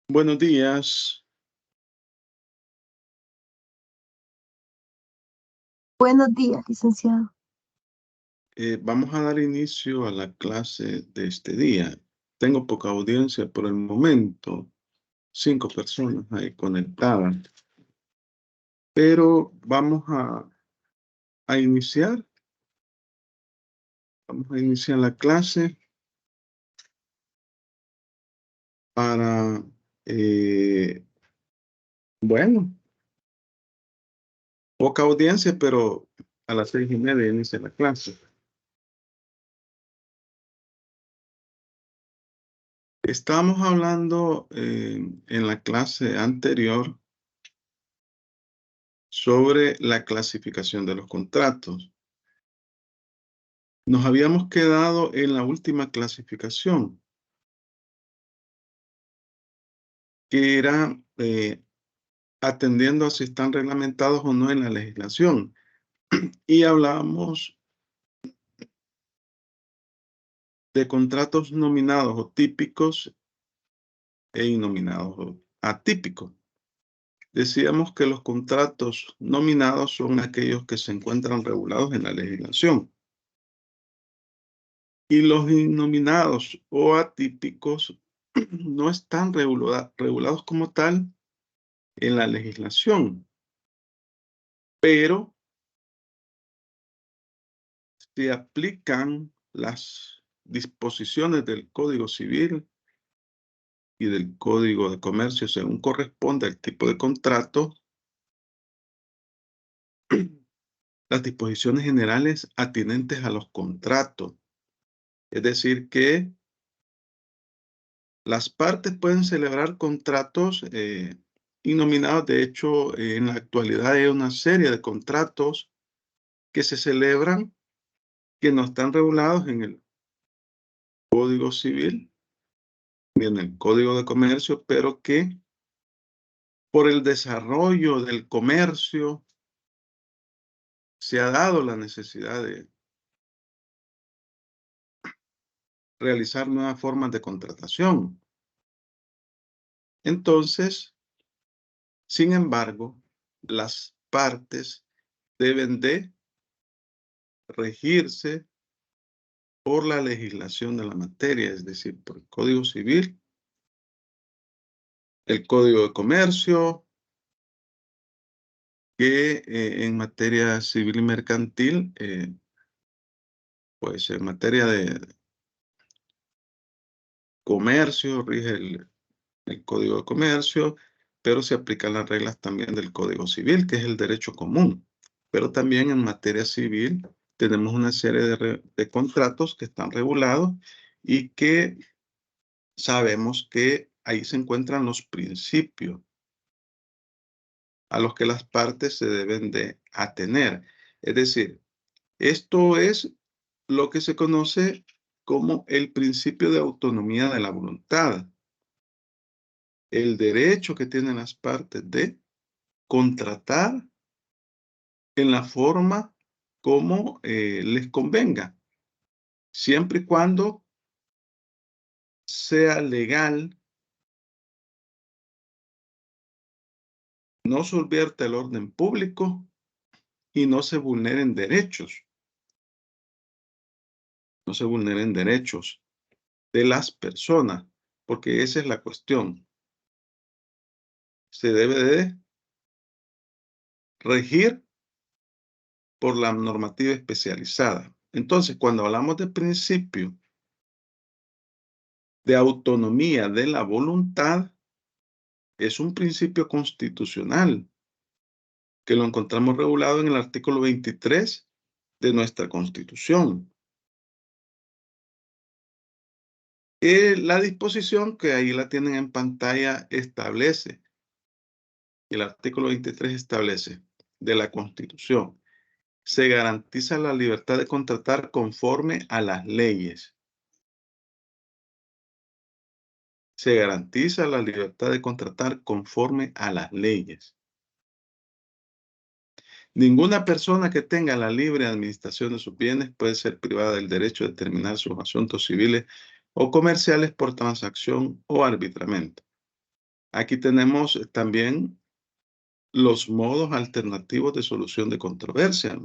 Buenos días. Buenos días, licenciado. Vamos a dar inicio a la clase de este día. Tengo poca audiencia por el momento, 5 personas ahí conectadas, pero vamos a iniciar. Vamos a iniciar la clase para, bueno, poca audiencia, pero a las 6:30 inicia la clase. Estábamos hablando en la clase anterior sobre la clasificación de los contratos. Nos habíamos quedado en la última clasificación, que era atendiendo a si están reglamentados o no en la legislación. Y hablábamos de contratos nominados o típicos e innominados o atípicos. Decíamos que los contratos nominados son aquellos que se encuentran regulados en la legislación. Y los innominados o atípicos no están regulados como tal en la legislación, pero se aplican las disposiciones del Código Civil y del Código de Comercio según corresponde al tipo de contrato, las disposiciones generales atinentes a los contratos. Es decir, que las partes pueden celebrar contratos innominados. De hecho, en la actualidad hay una serie de contratos que se celebran que no están regulados en el Código Civil ni en el Código de Comercio, pero que por el desarrollo del comercio se ha dado la necesidad de realizar nuevas formas de contratación. Entonces, sin embargo, las partes deben de regirse por la legislación de la materia, es decir, por el Código Civil, el Código de Comercio, que en materia civil y mercantil, pues en materia de comercio rige el Código de Comercio, pero se aplican las reglas también del Código Civil, que es el derecho común. Pero también en materia civil tenemos una serie de contratos que están regulados y que sabemos que ahí se encuentran los principios a los que las partes se deben de atener. Es decir, esto es lo que se conoce como el principio de autonomía de la voluntad, el derecho que tienen las partes de contratar en la forma como les convenga, siempre y cuando sea legal, no subvierte el orden público y no se vulneren derechos, no se vulneren derechos de las personas, porque esa es la cuestión. Se debe de regir por la normativa especializada. Entonces, cuando hablamos de principio de autonomía de la voluntad, es un principio constitucional que lo encontramos regulado en el artículo 23 de nuestra Constitución. La disposición que ahí la tienen en pantalla establece, el artículo 23 establece de la Constitución, se garantiza la libertad de contratar conforme a las leyes. Se garantiza la libertad de contratar conforme a las leyes. Ninguna persona que tenga la libre administración de sus bienes puede ser privada del derecho de determinar sus asuntos civiles o comerciales por transacción o arbitramiento. Aquí tenemos también los modos alternativos de solución de controversia.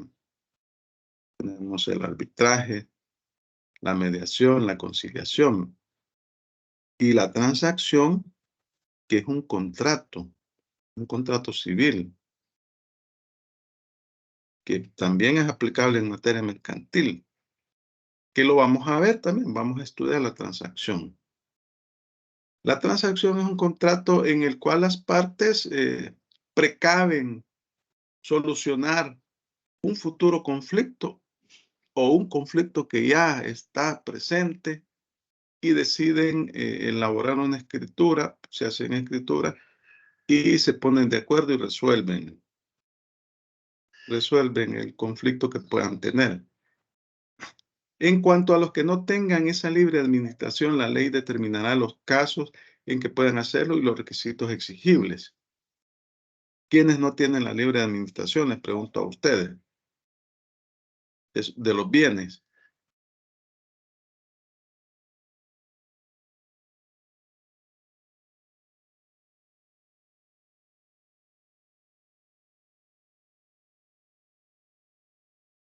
Tenemos el arbitraje, la mediación, la conciliación y la transacción, que es un contrato civil, que también es aplicable en materia mercantil, que lo vamos a ver también, vamos a estudiar la transacción. La transacción es un contrato en el cual las partes precaven solucionar un futuro conflicto o un conflicto que ya está presente y deciden elaborar una escritura, se hacen escritura y se ponen de acuerdo y resuelven el conflicto que puedan tener. En cuanto a los que no tengan esa libre administración, la ley determinará los casos en que puedan hacerlo y los requisitos exigibles. ¿Quiénes no tienen la libre administración? Les pregunto a ustedes. De los bienes.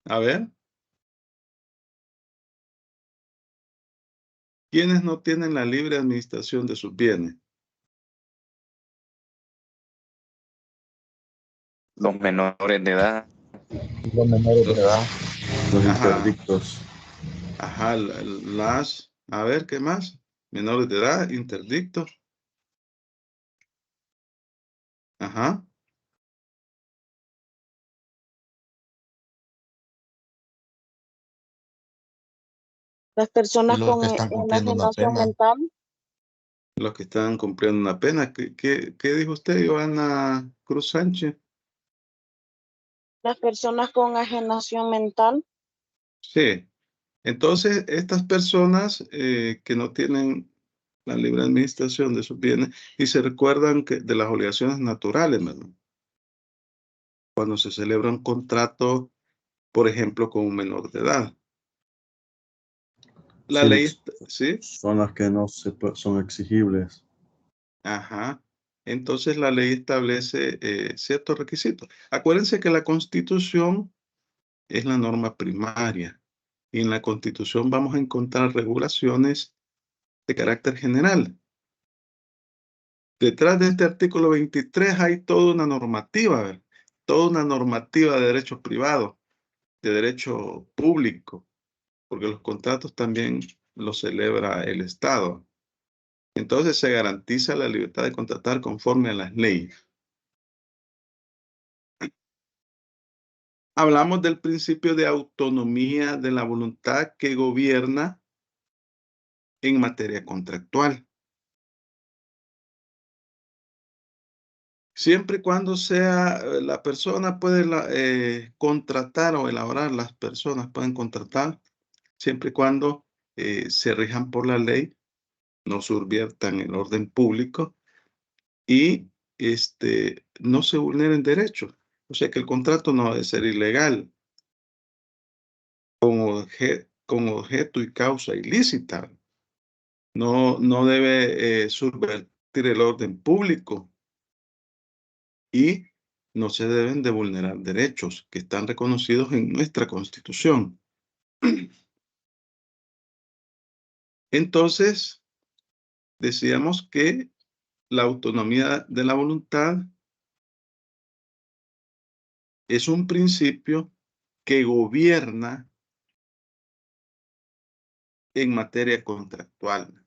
A ver. ¿Quiénes no tienen la libre administración de sus bienes? Los menores de edad. Los menores de edad, los Ajá. interdictos. Ajá, a ver, ¿qué más? Menores de edad, interdictos. Ajá. Las personas Los con que están cumpliendo una enajenación pena. mental. Los que están cumpliendo una pena. ¿Qué dijo usted, Joana Cruz Sánchez? Las personas con enajenación mental. Sí. Entonces, estas personas que no tienen la libre administración de sus bienes y se recuerdan de las obligaciones naturales, ¿verdad? Cuando se celebra un contrato, por ejemplo, con un menor de edad. La Sí, ley, ¿sí? son las que no son exigibles. Ajá. Entonces la ley establece ciertos requisitos. Acuérdense que la Constitución es la norma primaria y en la Constitución vamos a encontrar regulaciones de carácter general. Detrás de este artículo 23 hay toda una normativa, ¿verdad? Toda una normativa de derechos privados, de derecho público, porque los contratos también los celebra el Estado. Entonces se garantiza la libertad de contratar conforme a las leyes. Hablamos del principio de autonomía de la voluntad que gobierna en materia contractual. Siempre y cuando sea la persona puede contratar o elaborar, las personas pueden contratar, siempre y cuando se rijan por la ley, no subviertan el orden público y no se vulneren derechos. O sea que el contrato no debe ser ilegal, con objeto y causa ilícita. No debe subvertir el orden público y no se deben de vulnerar derechos que están reconocidos en nuestra Constitución. Entonces, decíamos que la autonomía de la voluntad es un principio que gobierna en materia contractual.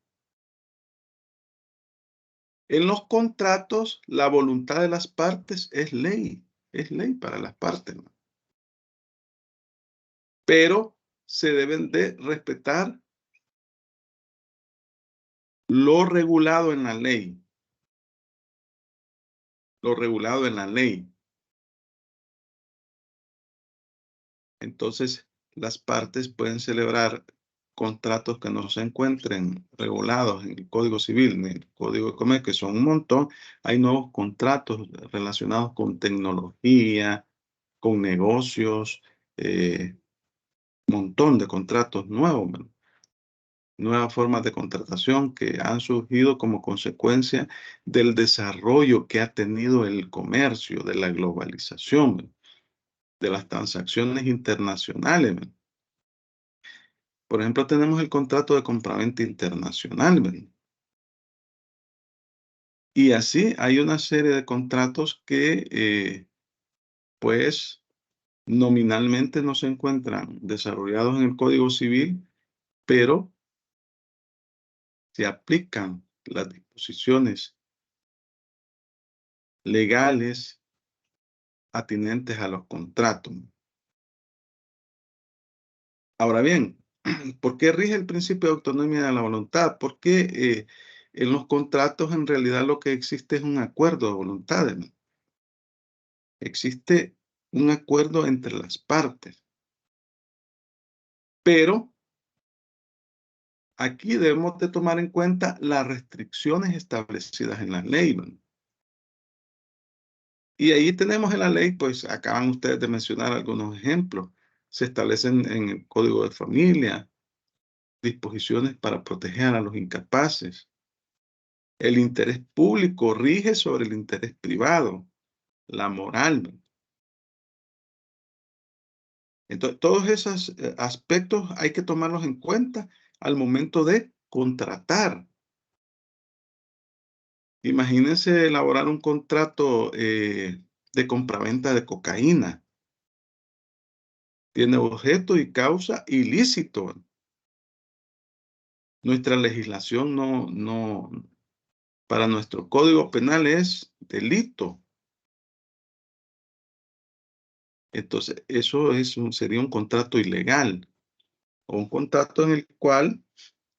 En los contratos, la voluntad de las partes es ley para las partes, ¿no? Pero se deben de respetar lo regulado en la ley. Lo regulado en la ley. Entonces, las partes pueden celebrar contratos que no se encuentren regulados en el Código Civil ni en el Código de Comercio, que son un montón. Hay nuevos contratos relacionados con tecnología, con negocios, un montón de contratos nuevos, ¿verdad? nuevas formas de contratación que han surgido como consecuencia del desarrollo que ha tenido el comercio, de la globalización, de las transacciones internacionales. Por ejemplo, tenemos el contrato de compraventa internacional, ¿verdad? Y así hay una serie de contratos que, pues, nominalmente no se encuentran desarrollados en el Código Civil, pero se aplican las disposiciones legales atinentes a los contratos. Ahora bien, ¿por qué rige el principio de autonomía de la voluntad? Porque en los contratos en realidad lo que existe es un acuerdo de voluntades, ¿no? Existe un acuerdo entre las partes, pero aquí debemos de tomar en cuenta las restricciones establecidas en la ley, ¿no? Y ahí tenemos en la ley, pues acaban ustedes de mencionar algunos ejemplos. Se establecen en el Código de Familia disposiciones para proteger a los incapaces. El interés público rige sobre el interés privado, la moral, ¿no? Entonces, todos esos aspectos hay que tomarlos en cuenta al momento de contratar. Imagínense elaborar un contrato de compraventa de cocaína. Tiene objeto y causa ilícito. Nuestra legislación para nuestro Código Penal es delito. Entonces, eso sería un contrato ilegal o un contrato en el cual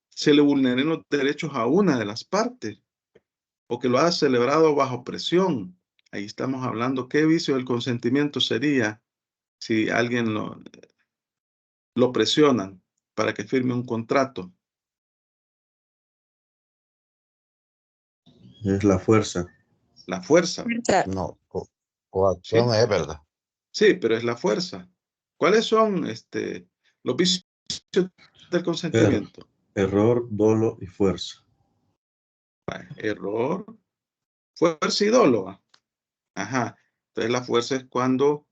se le vulneren los derechos a una de las partes o que lo haya celebrado bajo presión. Ahí estamos hablando qué vicio del consentimiento sería si alguien lo presionan para que firme un contrato. Es la fuerza. La fuerza, No, coacción ¿sí? es verdad. Sí, pero es la fuerza. ¿Cuáles son los vicios del consentimiento? Error, dolo y fuerza. Error, fuerza y dolo. Ajá. Entonces la fuerza es cuando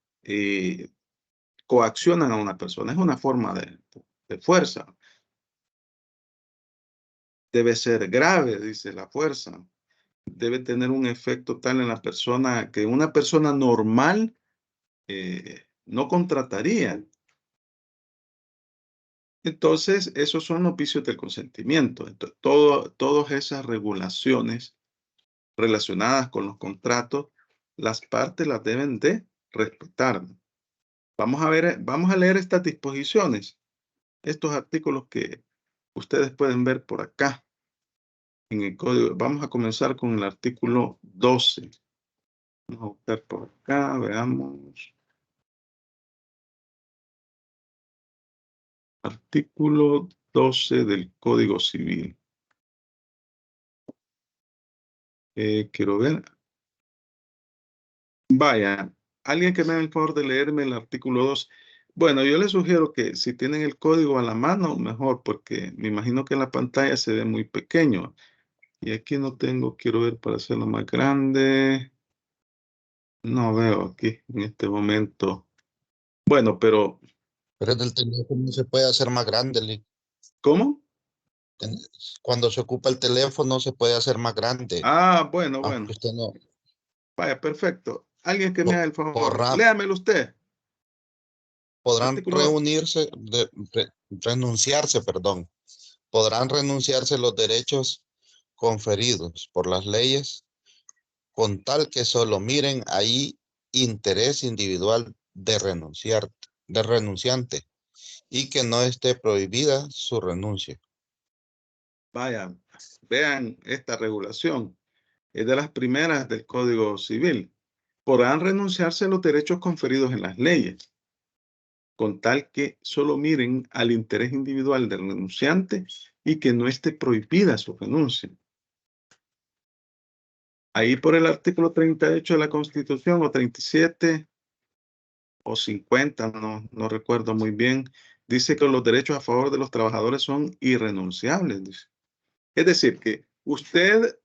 coaccionan a una persona. Es una forma de fuerza. Debe ser grave, dice la fuerza. Debe tener un efecto tal en la persona que una persona normal no contrataría. Entonces, esos son los vicios del consentimiento. Entonces, todas esas regulaciones relacionadas con los contratos, las partes las deben de respetar. Vamos a leer estas disposiciones, estos artículos que ustedes pueden ver por acá en el código. Vamos a comenzar con el artículo 12. Vamos a buscar por acá, veamos. Artículo 12 del Código Civil. Quiero ver. Vaya, alguien que me haga el favor de leerme el artículo 2. Bueno, yo les sugiero que si tienen el código a la mano, mejor, porque me imagino que en la pantalla se ve muy pequeño. Y aquí no tengo, quiero ver para hacerlo más grande. No veo aquí en este momento. Bueno, pero Pero del teléfono se puede hacer más grande, ¿cómo? Cuando se ocupa el teléfono se puede hacer más grande. Ah, bueno, Aunque usted no. Vaya, perfecto. Alguien que me haga el favor. Podrán, Léamelo usted. podrán Artículo. renunciarse, perdón. Podrán renunciarse los derechos conferidos por las leyes con tal que solo miren ahí interés individual de renunciante y que no esté prohibida su renuncia. Vaya, vean esta regulación. Es de las primeras del Código Civil. Podrán renunciarse a los derechos conferidos en las leyes, con tal que solo miren al interés individual del renunciante y que no esté prohibida su renuncia. Ahí por el artículo 38 de la Constitución, o 37 o 50, no recuerdo muy bien, dice que los derechos a favor de los trabajadores son irrenunciables. Dice. Es decir, que usted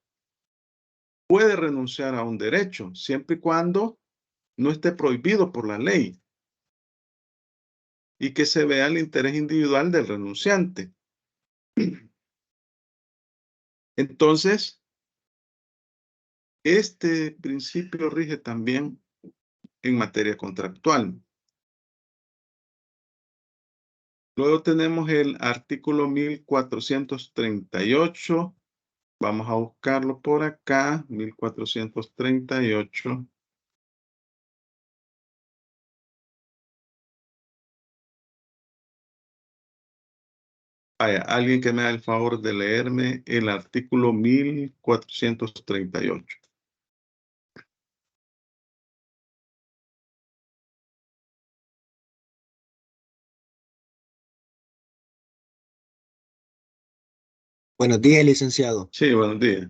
puede renunciar a un derecho siempre y cuando no esté prohibido por la ley y que se vea el interés individual del renunciante. Entonces, este principio rige también en materia contractual. Luego tenemos el artículo 1438. Vamos a buscarlo por acá, 1438. Vaya, alguien que me haga el favor de leerme el artículo 1438. Buenos días, licenciado. Sí, buenos días.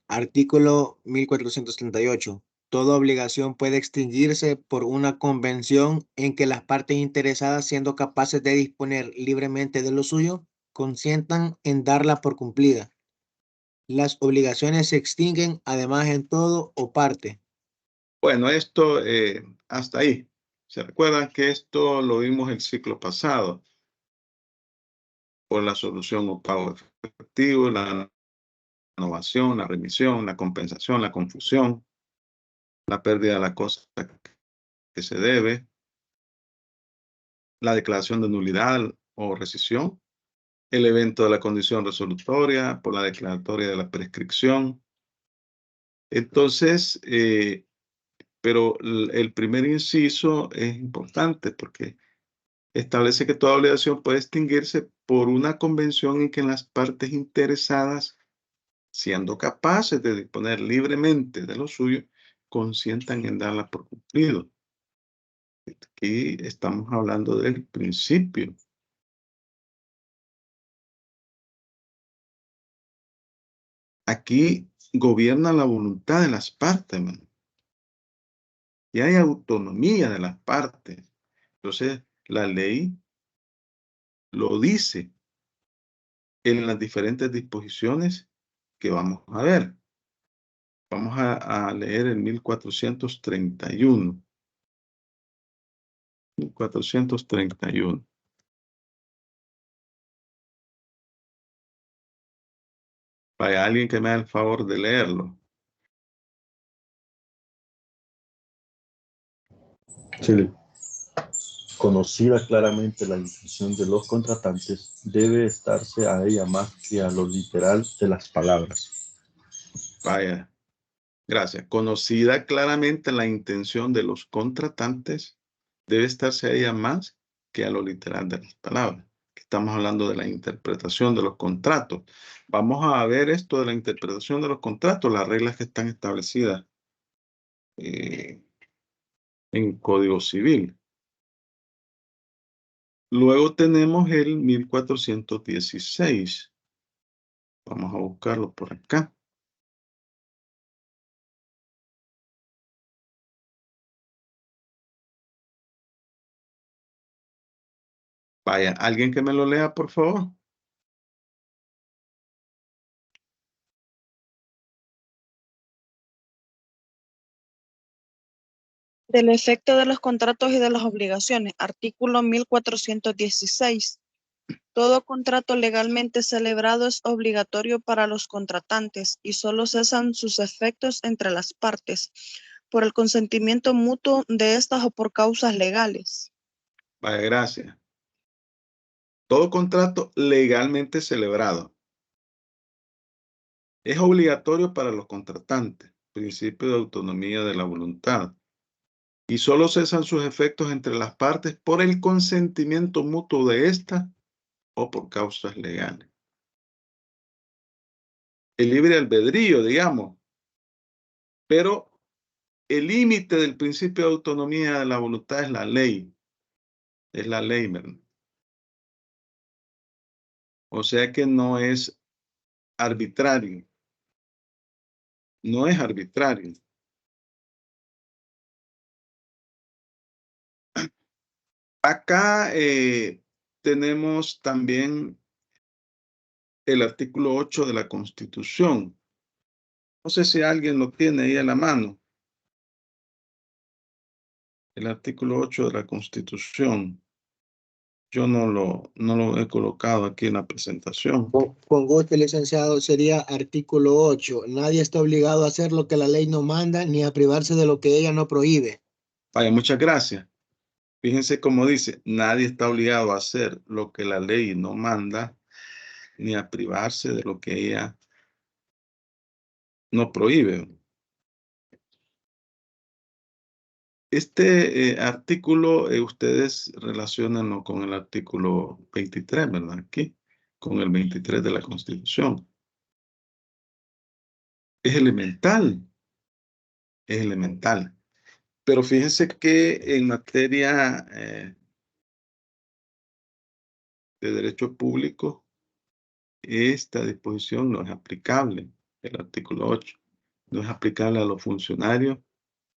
Artículo 1438. Toda obligación puede extinguirse por una convención en que las partes interesadas, siendo capaces de disponer libremente de lo suyo, consientan en darla por cumplida. Las obligaciones se extinguen además en todo o parte. Bueno, esto hasta ahí. ¿Se recuerdan que esto lo vimos el ciclo pasado? Por la solución o pago efectivo, la renovación, la remisión, la compensación, la confusión, la pérdida de la cosa que se debe, la declaración de nulidad o rescisión, el evento de la condición resolutoria por la declaratoria de la prescripción. Entonces, pero el primer inciso es importante porque establece que toda obligación puede extinguirse por una convención en que las partes interesadas, siendo capaces de disponer libremente de lo suyo, consientan en darla por cumplido. Aquí estamos hablando del principio. Aquí gobierna la voluntad de las partes, man. Y hay autonomía de las partes. Entonces, la ley lo dice en las diferentes disposiciones que vamos a ver. Vamos a leer el 1431. 1431. Vaya, alguien que me haga el favor de leerlo. Sí. Conocida claramente la intención de los contratantes, debe estarse a ella más que a lo literal de las palabras. Vaya, gracias. Conocida claramente la intención de los contratantes, debe estarse a ella más que a lo literal de las palabras. Estamos hablando de la interpretación de los contratos. Vamos a ver esto de la interpretación de los contratos, las reglas que están establecidas en Código Civil. Luego tenemos el 1416. Vamos a buscarlo por acá. Vaya, alguien que me lo lea, por favor. Del efecto de los contratos y de las obligaciones. Artículo 1416. Todo contrato legalmente celebrado es obligatorio para los contratantes y solo cesan sus efectos entre las partes por el consentimiento mutuo de estas o por causas legales. Vaya, gracias. Todo contrato legalmente celebrado es obligatorio para los contratantes, principio de autonomía de la voluntad, y solo cesan sus efectos entre las partes por el consentimiento mutuo de esta o por causas legales. El libre albedrío, digamos, pero el límite del principio de autonomía de la voluntad es la ley. Es la ley, ¿verdad? O sea que no es arbitrario. No es arbitrario. Acá tenemos también el artículo 8 de la Constitución. No sé si alguien lo tiene ahí a la mano. El artículo 8 de la Constitución. Yo no lo he colocado aquí en la presentación. Con gusto, licenciado, sería artículo 8. Nadie está obligado a hacer lo que la ley no manda ni a privarse de lo que ella no prohíbe. Vaya, muchas gracias. Fíjense cómo dice, nadie está obligado a hacer lo que la ley no manda, ni a privarse de lo que ella no prohíbe. Este artículo, ustedes relacionan con el artículo 23, ¿verdad? Aquí, con el 23 de la Constitución. Es elemental, es elemental. Pero fíjense que en materia de derecho público, esta disposición no es aplicable, el artículo 8. No es aplicable a los funcionarios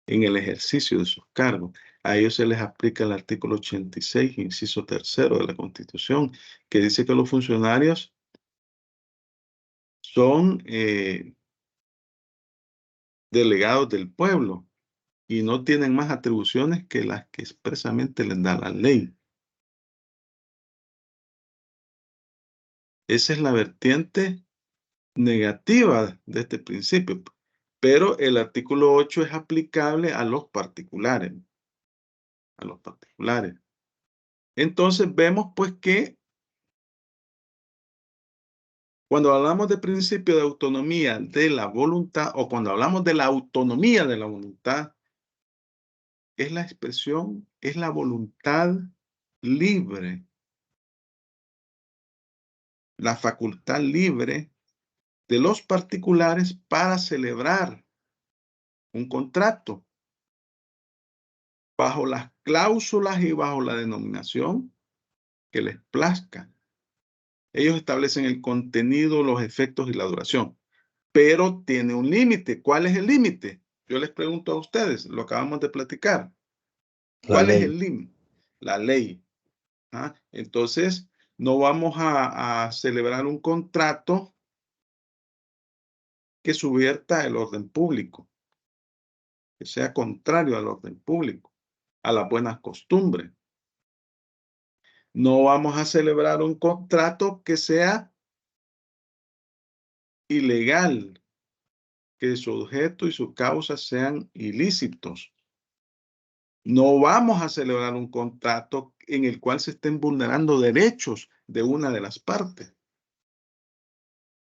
en el ejercicio de sus cargos. A ellos se les aplica el artículo 86, inciso 3 de la Constitución, que dice que los funcionarios son delegados del pueblo y no tienen más atribuciones que las que expresamente les da la ley. Esa es la vertiente negativa de este principio, pero el artículo 8 es aplicable a los particulares. A los particulares. Entonces vemos pues que cuando hablamos de principio de autonomía de la voluntad o cuando hablamos de la autonomía de la voluntad, es la expresión, es la voluntad libre, la facultad libre de los particulares para celebrar un contrato bajo las cláusulas y bajo la denominación que les plazca. Ellos establecen el contenido, los efectos y la duración, pero tiene un límite. ¿Cuál es el límite? Yo les pregunto a ustedes, lo acabamos de platicar. ¿Cuál es el límite? La ley. ¿Ah? Entonces, no vamos a celebrar un contrato que subvierta el orden público, que sea contrario al orden público, a las buenas costumbres. No vamos a celebrar un contrato que sea ilegal, que su objeto y sus causas sean ilícitos. No vamos a celebrar un contrato en el cual se estén vulnerando derechos de una de las partes.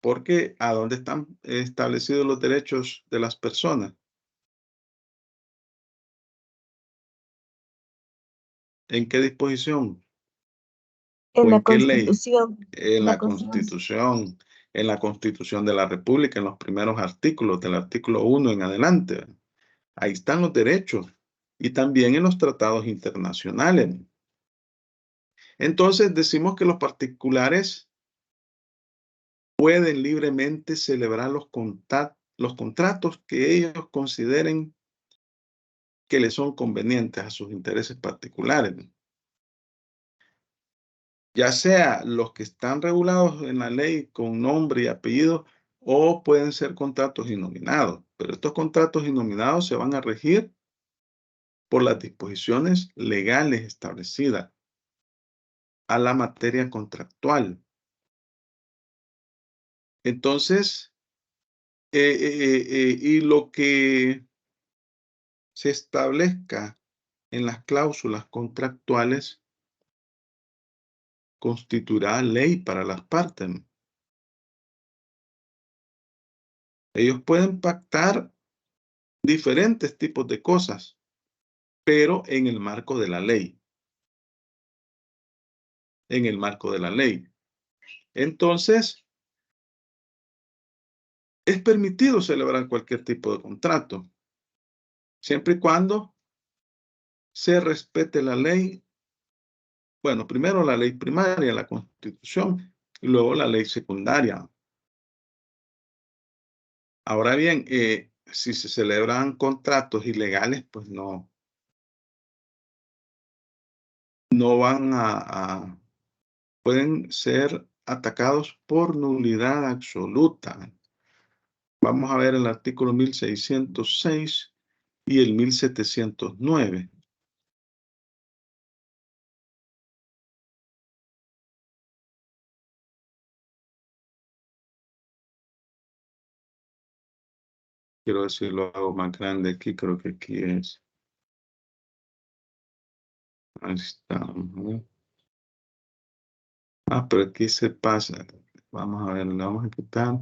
Porque ¿a dónde están establecidos los derechos de las personas? ¿En qué disposición? En ¿O la en qué ley? Constitución. En La la Constitución, en la Constitución de la República, en los primeros artículos, del artículo 1 en adelante. Ahí están los derechos y también en los tratados internacionales. Entonces decimos que los particulares pueden libremente celebrar los contratos que ellos consideren que les son convenientes a sus intereses particulares. Ya sea los que están regulados en la ley con nombre y apellido o pueden ser contratos innominados. Pero estos contratos innominados se van a regir por las disposiciones legales establecidas a la materia contractual. Entonces, y lo que se establezca en las cláusulas contractuales constituirá ley para las partes. Ellos pueden pactar diferentes tipos de cosas, pero en el marco de la ley. En el marco de la ley. Entonces, es permitido celebrar cualquier tipo de contrato, siempre y cuando se respete la ley. Bueno, primero la ley primaria, la Constitución, y luego la ley secundaria. Ahora bien, si se celebran contratos ilegales, pues no no van pueden ser atacados por nulidad absoluta. Vamos a ver el artículo 1606 y el 1709. Quiero decir, lo hago más grande aquí, creo que aquí es. Ahí está. Pero aquí se pasa. Vamos a ver, le vamos a quitar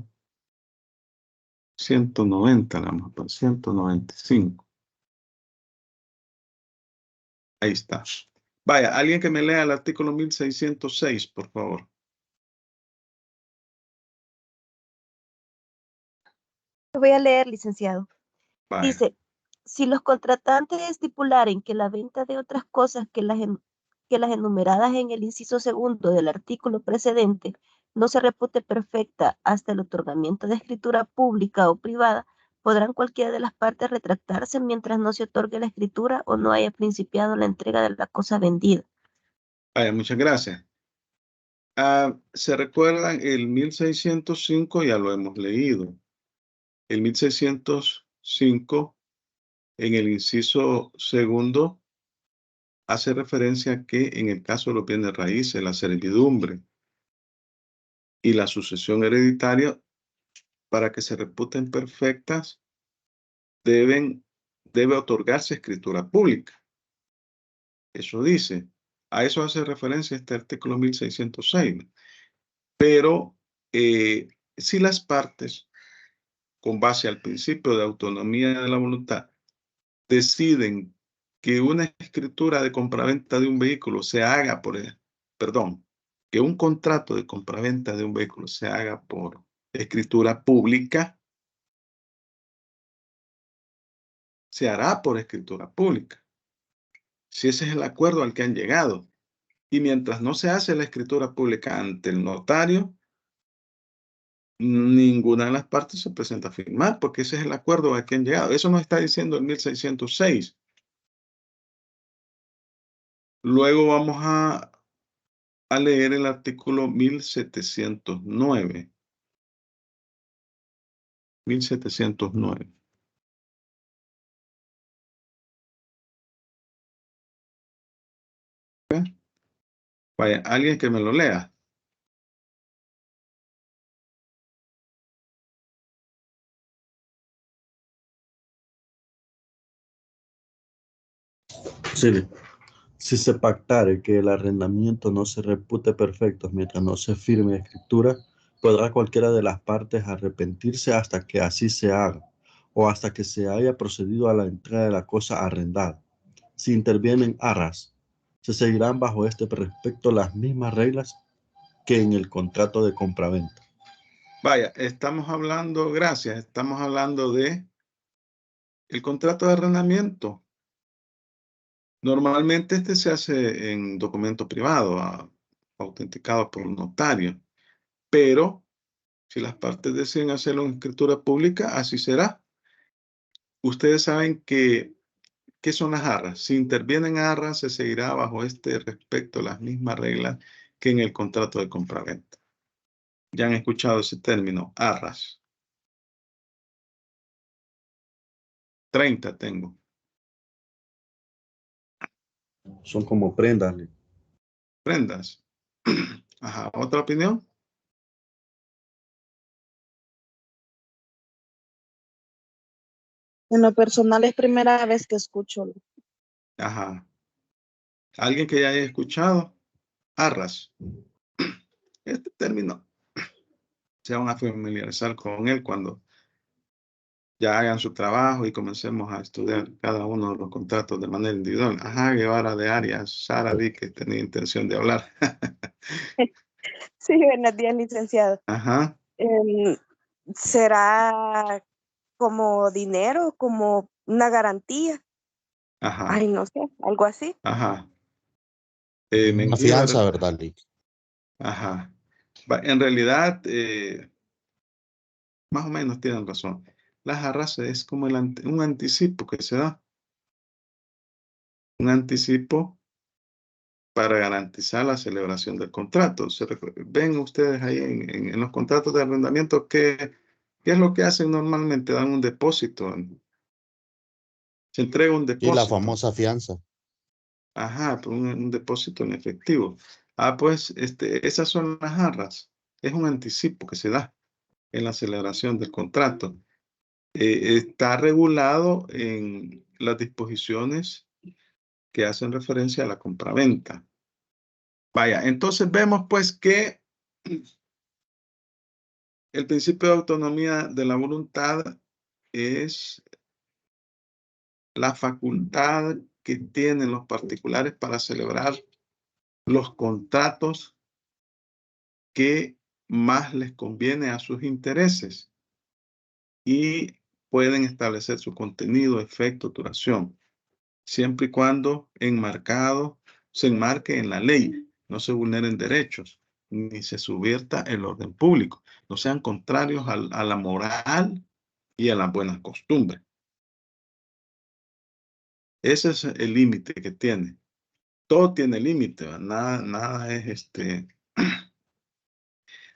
190, la vamos a poner 195. Ahí está. Vaya, alguien que me lea el artículo 1606, por favor. Lo voy a leer, licenciado. Vaya. Dice, si los contratantes estipularen que la venta de otras cosas que las enumeradas en el inciso segundo del artículo precedente no se repute perfecta hasta el otorgamiento de escritura pública o privada, podrán cualquiera de las partes retractarse mientras no se otorgue la escritura o no haya principiado la entrega de la cosa vendida. Vaya, muchas gracias. ¿Se recuerdan el 1605? Ya lo hemos leído. El 1605, en el inciso segundo, hace referencia a que en el caso de los bienes raíces, la servidumbre y la sucesión hereditaria, para que se reputen perfectas, debe otorgarse escritura pública. Eso dice. A eso hace referencia este artículo 1606. Pero si las partes, con base al principio de autonomía de la voluntad, deciden que una escritura de compraventa de un vehículo se haga que un contrato de compraventa de un vehículo se haga por escritura pública, se hará por escritura pública. Si ese es el acuerdo al que han llegado. Y mientras no se hace la escritura pública ante el notario, ninguna de las partes se presenta a firmar, porque ese es el acuerdo al que han llegado. Eso nos está diciendo el 1606. Luego vamos a leer el artículo 1709. 1709. Vaya, alguien que me lo lea. Sí. Si se pactare que el arrendamiento no se repute perfecto mientras no se firme escritura, podrá cualquiera de las partes arrepentirse hasta que así se haga, o hasta que se haya procedido a la entrega de la cosa arrendada. Si intervienen arras, se seguirán bajo este respecto las mismas reglas que en el contrato de compraventa. Vaya, estamos hablando de el contrato de arrendamiento. Normalmente este se hace en documento privado, autenticado por un notario, pero si las partes deciden hacerlo en escritura pública, así será. Ustedes saben ¿qué son las arras? Si intervienen arras, se seguirá bajo este respecto las mismas reglas que en el contrato de compraventa. Ya han escuchado ese término, arras. 30 tengo. Son como prendas. Prendas. Ajá, ¿otra opinión? En lo personal es primera vez que escucho. Ajá. ¿Alguien que ya haya escuchado? Arras. Este término se van a familiarizar con él cuando ya hagan su trabajo y comencemos a estudiar cada uno de los contratos de manera individual. Ajá, Guevara de Arias, Sara, vi que tenía intención de hablar. Sí, buenos días, licenciado. Ajá, ¿Será como dinero, como una garantía? ajá, Ay, no sé, algo así. ajá. Una fianza, ¿verdad, Lick? Ajá. En realidad, más o menos tienen razón. Las arras es como un anticipo que se da. Un anticipo para garantizar la celebración del contrato. Ven ustedes ahí en los contratos de arrendamiento ¿qué es lo que hacen normalmente? Dan un depósito. Se entrega un Y la depósito. famosa fianza. Ajá, un depósito en efectivo. Ah, pues esas son las arras. Es un anticipo que se da en la celebración del contrato. Está regulado en las disposiciones que hacen referencia a la compraventa. Vaya, entonces vemos pues que el principio de autonomía de la voluntad es la facultad que tienen los particulares para celebrar los contratos que más les conviene a sus intereses y pueden establecer su contenido, efecto, duración, siempre y cuando se enmarque en la ley, no se vulneren derechos, ni se subvierta el orden público, no sean contrarios a la moral y a las buenas costumbres. Ese es el límite que tiene. Todo tiene límite, nada es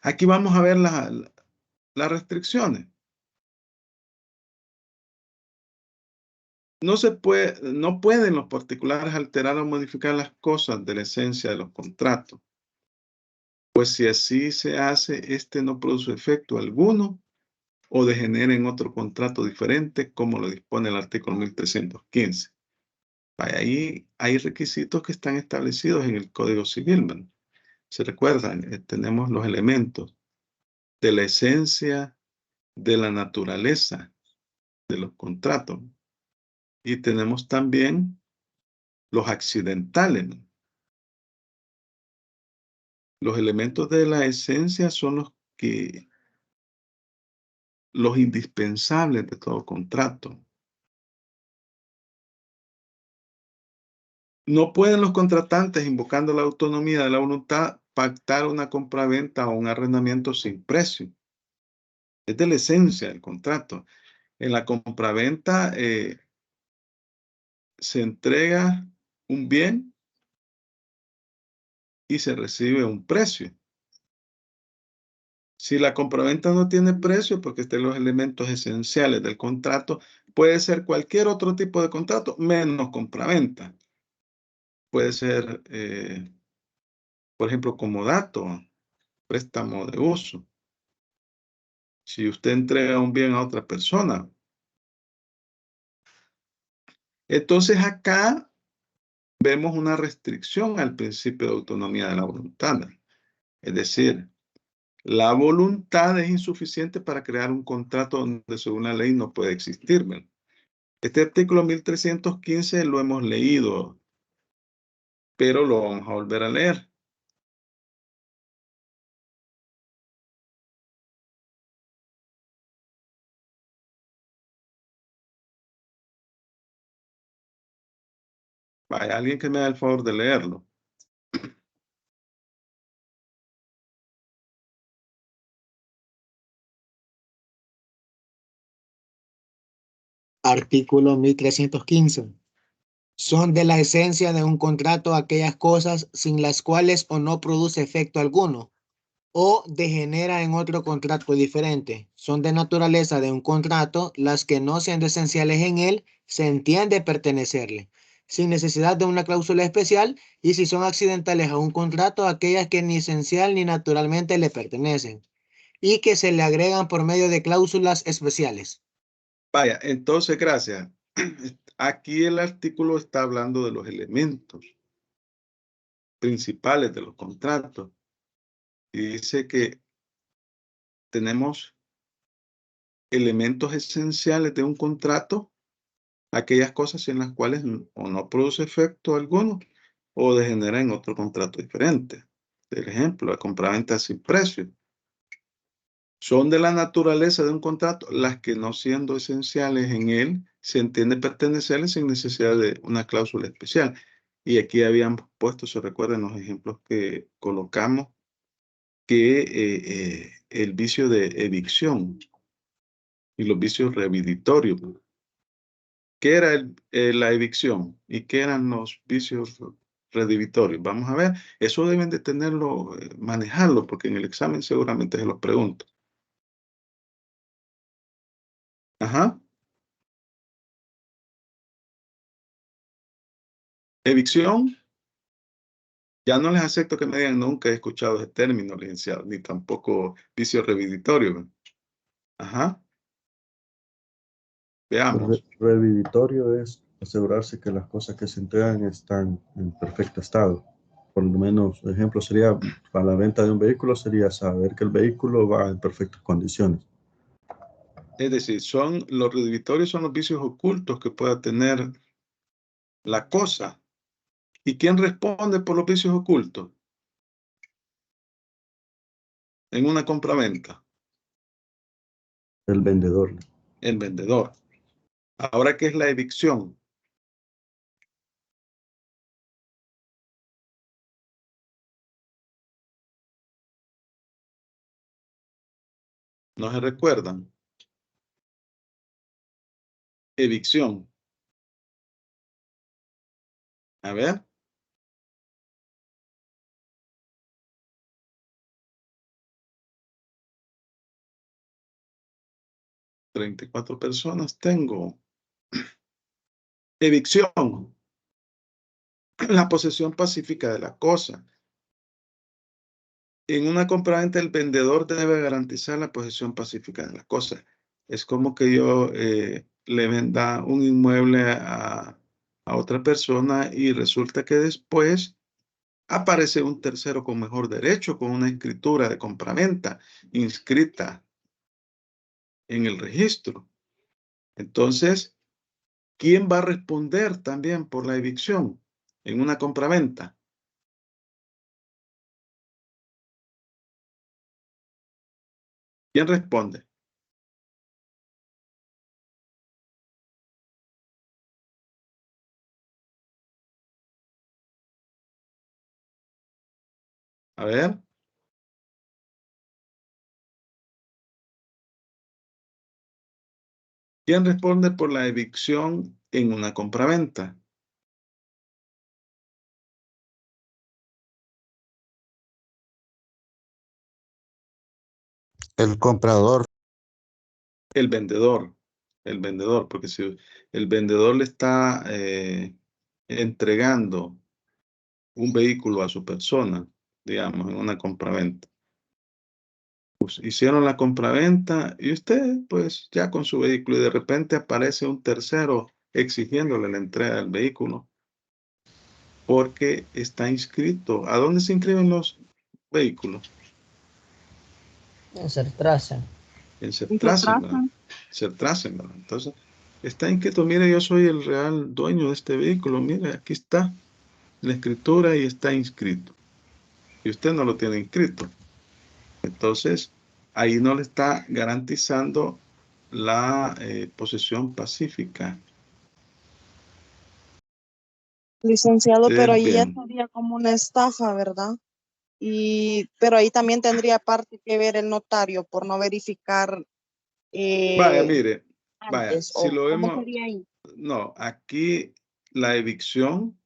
Aquí vamos a ver las restricciones. No pueden los particulares alterar o modificar las cosas de la esencia de los contratos. Pues si así se hace, no produce efecto alguno o degenera en otro contrato diferente, como lo dispone el artículo 1315. Ahí hay requisitos que están establecidos en el Código Civil, ¿no? Se recuerdan, tenemos los elementos de la esencia, de la naturaleza de los contratos. Y tenemos también los accidentales, ¿no? Los elementos de la esencia son los indispensables de todo contrato. No pueden los contratantes, invocando la autonomía de la voluntad, pactar una compraventa o un arrendamiento sin precio. Es de la esencia del contrato. En la compraventa se entrega un bien y se recibe un precio. Si la compraventa no tiene precio, porque están los elementos esenciales del contrato, puede ser cualquier otro tipo de contrato, menos compraventa. Puede ser, por ejemplo, comodato, préstamo de uso. Si usted entrega un bien a otra persona. Entonces acá vemos una restricción al principio de autonomía de la voluntad. Es decir, la voluntad es insuficiente para crear un contrato donde según la ley no puede existir. Este artículo 1315 lo hemos leído, pero lo vamos a volver a leer. Hay alguien que me haga el favor de leerlo. Artículo 1315. Son de la esencia de un contrato aquellas cosas sin las cuales o no produce efecto alguno, o degenera en otro contrato diferente. Son de naturaleza de un contrato las que no siendo esenciales en él, se entiende pertenecerle, sin necesidad de una cláusula especial, y si son accidentales a un contrato, aquellas que ni esencial ni naturalmente le pertenecen, y que se le agregan por medio de cláusulas especiales. Vaya, entonces, gracias. Aquí el artículo está hablando de los elementos principales de los contratos. Y dice que tenemos elementos esenciales de un contrato, aquellas cosas en las cuales o no produce efecto alguno o degenera en otro contrato diferente. Por ejemplo, la compraventa sin precio. Son de la naturaleza de un contrato las que no siendo esenciales en él, se entiende pertenecerle sin necesidad de una cláusula especial. Y aquí habíamos puesto, se recuerdan los ejemplos que colocamos, que el vicio de evicción y los vicios rehabilitatorios. ¿Qué era la evicción? ¿Y qué eran los vicios redivitorios. Vamos a ver, eso deben de tenerlo, manejarlo, porque en el examen seguramente se los pregunto. Ajá. Evicción. Ya no les acepto que me digan nunca he escuchado ese término, licenciado, ni tampoco vicio revivitorio. Ajá. Veamos. Reviditorio es asegurarse que las cosas que se entregan están en perfecto estado. Por lo menos, ejemplo sería, para la venta de un vehículo, sería saber que el vehículo va en perfectas condiciones. Es decir, los redivitorios son los vicios ocultos que pueda tener la cosa. ¿Y quién responde por los vicios ocultos? En una compraventa. El vendedor. El vendedor. Ahora, ¿qué es la evicción? ¿No se recuerdan? Evicción. A ver. 34 personas tengo. Evicción. La posesión pacífica de la cosa. En una compraventa el vendedor debe garantizar la posesión pacífica de la cosa. Es como que yo le venda un inmueble a otra persona y resulta que después aparece un tercero con mejor derecho, con una escritura de compraventa inscrita en el registro. Entonces, ¿quién va a responder también por la evicción en una compraventa? ¿Quién responde? A ver. ¿Quién responde por la evicción en una compraventa? El comprador. El vendedor, porque si el vendedor le está entregando un vehículo a su persona, digamos, en una compraventa. Pues hicieron la compraventa y usted, pues ya con su vehículo, y de repente aparece un tercero exigiéndole la entrega del vehículo porque está inscrito. ¿A dónde se inscriben los vehículos? En Sertrasen. En Sertrasen, ¿verdad? Sertrasen, ¿verdad? Entonces, está inscrito, mire, yo soy el real dueño de este vehículo, mire, aquí está la escritura y está inscrito. Y usted no lo tiene inscrito. Entonces, ahí no le está garantizando la posesión pacífica Licenciado, pero del ahí ya bien. sería como una estafa, ¿verdad? Pero ahí también tendría parte que ver el notario por no verificar Vaya, mire, vaya, antes, si o lo cómo vemos, sería ahí. no, aquí la evicción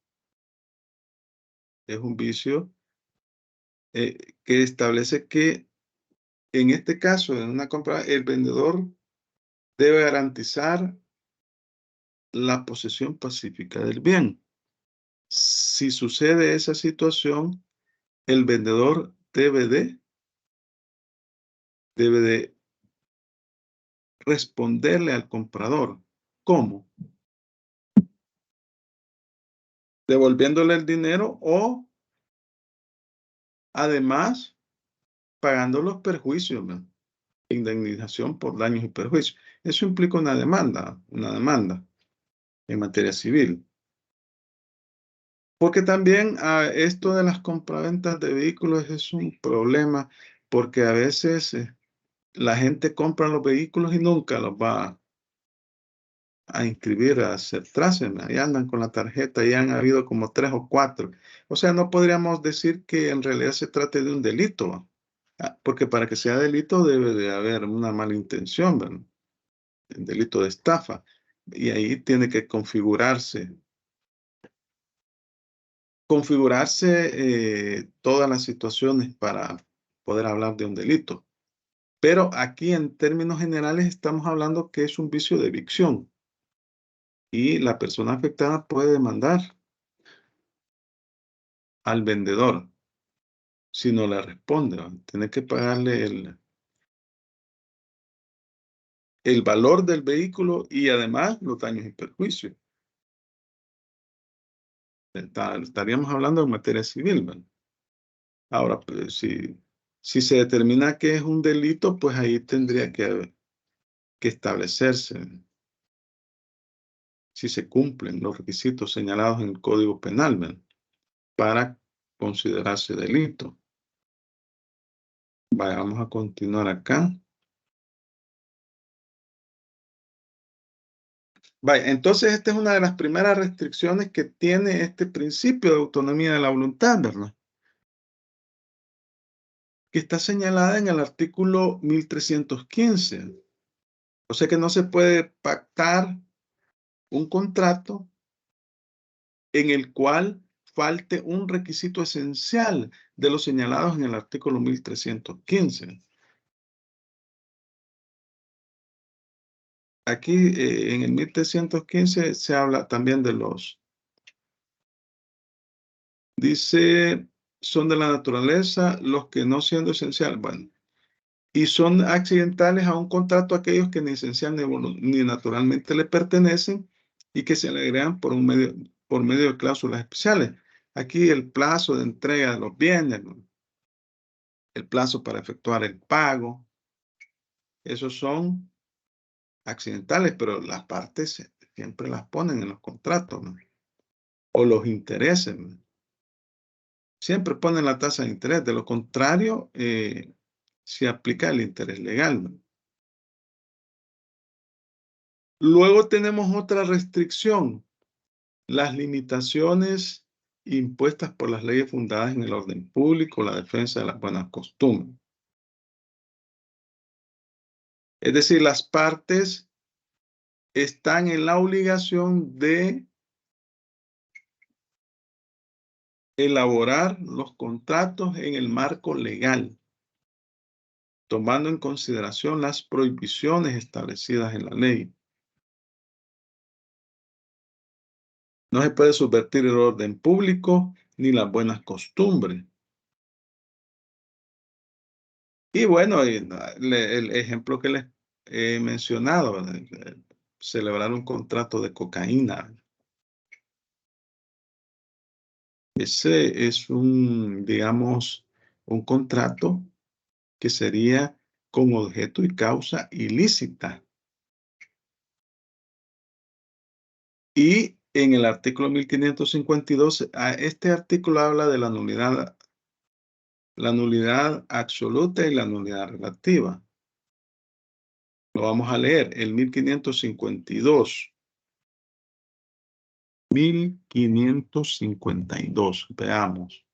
es un vicio que establece que en este caso, en una compra, el vendedor debe garantizar la posesión pacífica del bien. Si sucede esa situación, el vendedor debe de responderle al comprador. ¿Cómo? Devolviéndole el dinero o además pagando los perjuicios, ¿no? Indemnización por daños y perjuicios. Eso implica una demanda en materia civil. Porque también esto de las compraventas de vehículos es un problema porque a veces la gente compra los vehículos y nunca los va a inscribir a Sertrasen. Ahí andan con la tarjeta y han habido como 3 o 4. O sea, no podríamos decir que en realidad se trate de un delito, porque para que sea delito debe de haber una mala intención, ¿verdad? El delito de estafa. Y ahí tiene que configurarse configurarse todas las situaciones para poder hablar de un delito. Pero aquí en términos generales estamos hablando que es un vicio de evicción y la persona afectada puede demandar al vendedor si no le responde. Tiene que pagarle el valor del vehículo y además los daños y perjuicios. Estaríamos hablando en materia civil, ¿verdad? Ahora, pues, si se determina que es un delito, pues ahí tendría que establecerse si se cumplen los requisitos señalados en el Código Penal, ¿verdad?, para considerarse delito. Vamos a continuar acá. Vaya, entonces esta es una de las primeras restricciones que tiene este principio de autonomía de la voluntad, ¿verdad?, que está señalada en el artículo 1315. O sea que no se puede pactar un contrato en el cual falte un requisito esencial de los señalados en el artículo 1315. Aquí en el 1315 se habla también de dice, son de la naturaleza los que no siendo esencial, bueno, y son accidentales a un contrato aquellos que ni esencial ni naturalmente le pertenecen y que se le agregan por medio de cláusulas especiales. Aquí el plazo de entrega de los bienes, ¿no?, el plazo para efectuar el pago, esos son accidentales, pero las partes siempre las ponen en los contratos, ¿no?, o los intereses, ¿no?, siempre ponen la tasa de interés. De lo contrario, se aplica el interés legal, ¿no? Luego tenemos otra restricción, las limitaciones impuestas por las leyes fundadas en el orden público, la defensa de las buenas costumbres. Es decir, las partes están en la obligación de elaborar los contratos en el marco legal, tomando en consideración las prohibiciones establecidas en la ley. No se puede subvertir el orden público ni las buenas costumbres. Y bueno, el ejemplo que les he mencionado, celebrar un contrato de cocaína. Ese es digamos, un contrato que sería con objeto y causa ilícita. Y en el artículo 1552, este artículo habla de la nulidad absoluta y la nulidad relativa. Lo vamos a leer, el 1552. 1552, veamos.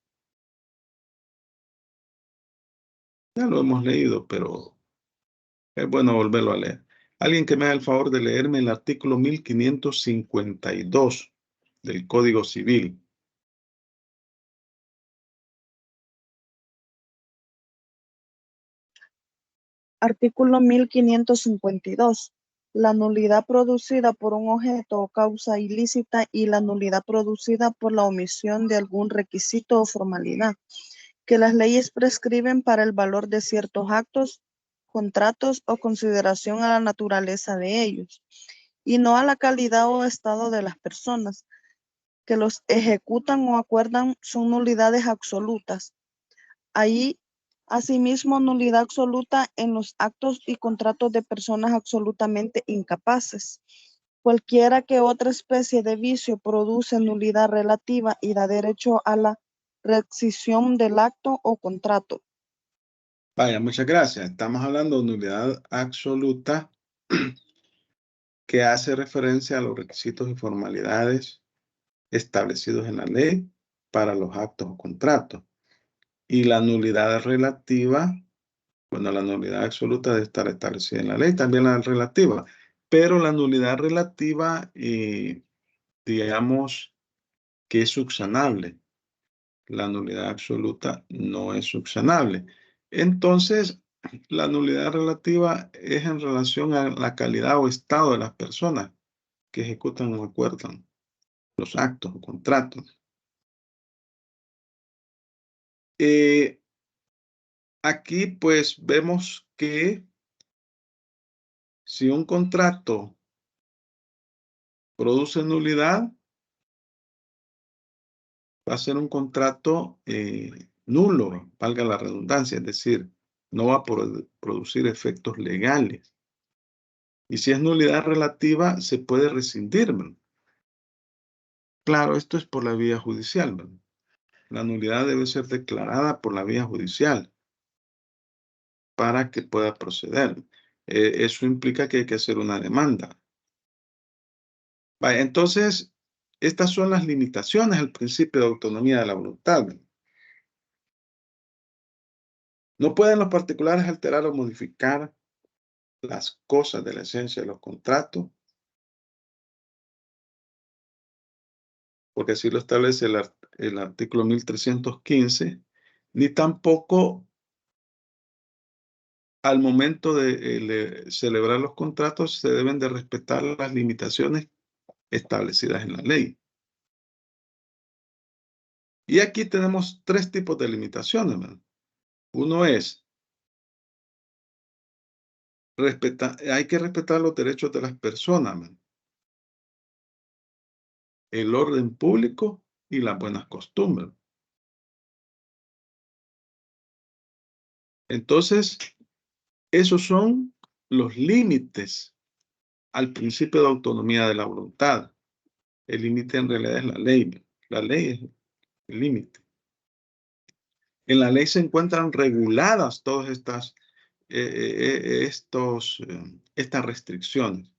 Ya lo hemos leído, pero es bueno volverlo a leer. Alguien que me haga el favor de leerme el artículo 1552 del Código Civil. Artículo 1552. La nulidad producida por un objeto o causa ilícita y la nulidad producida por la omisión de algún requisito o formalidad que las leyes prescriben para el valor de ciertos actos, contratos o consideración a la naturaleza de ellos, y no a la calidad o estado de las personas que los ejecutan o acuerdan, son nulidades absolutas. Ahí, asimismo, nulidad absoluta en los actos y contratos de personas absolutamente incapaces. Cualquiera que otra especie de vicio produce nulidad relativa y da derecho a la rescisión del acto o contrato. Vaya, muchas gracias. Estamos hablando de nulidad absoluta que hace referencia a los requisitos y formalidades establecidos en la ley para los actos o contratos. Y la nulidad relativa, bueno, la nulidad absoluta debe estar establecida en la ley, también la relativa, pero la nulidad relativa, digamos que es subsanable. la nulidad absoluta no es subsanable. Entonces, la nulidad relativa es en relación a la calidad o estado de las personas que ejecutan o acuerdan los actos o contratos. Aquí pues vemos que si un contrato produce nulidad, va a ser un contrato nulo, valga la redundancia, es decir, no va a producir efectos legales. Y si es nulidad relativa, se puede rescindir, ¿verdad? Claro, esto es por la vía judicial, ¿verdad? La nulidad debe ser declarada por la vía judicial para que pueda proceder. Eso implica que hay que hacer una demanda. Vale, entonces, estas son las limitaciones al principio de autonomía de la voluntad, ¿verdad? No pueden los particulares alterar o modificar las cosas de la esencia de los contratos, porque así lo establece el artículo 1315, ni tampoco al momento de celebrar los contratos se deben de respetar las limitaciones establecidas en la ley. Y aquí tenemos tres tipos de limitaciones, ¿verdad? Uno es, hay que respetar los derechos de las personas, ¿verdad? El orden público y las buenas costumbres. Entonces, esos son los límites al principio de autonomía de la voluntad. El límite en realidad es la ley. La ley es el límite. En la ley se encuentran reguladas todas estas restricciones.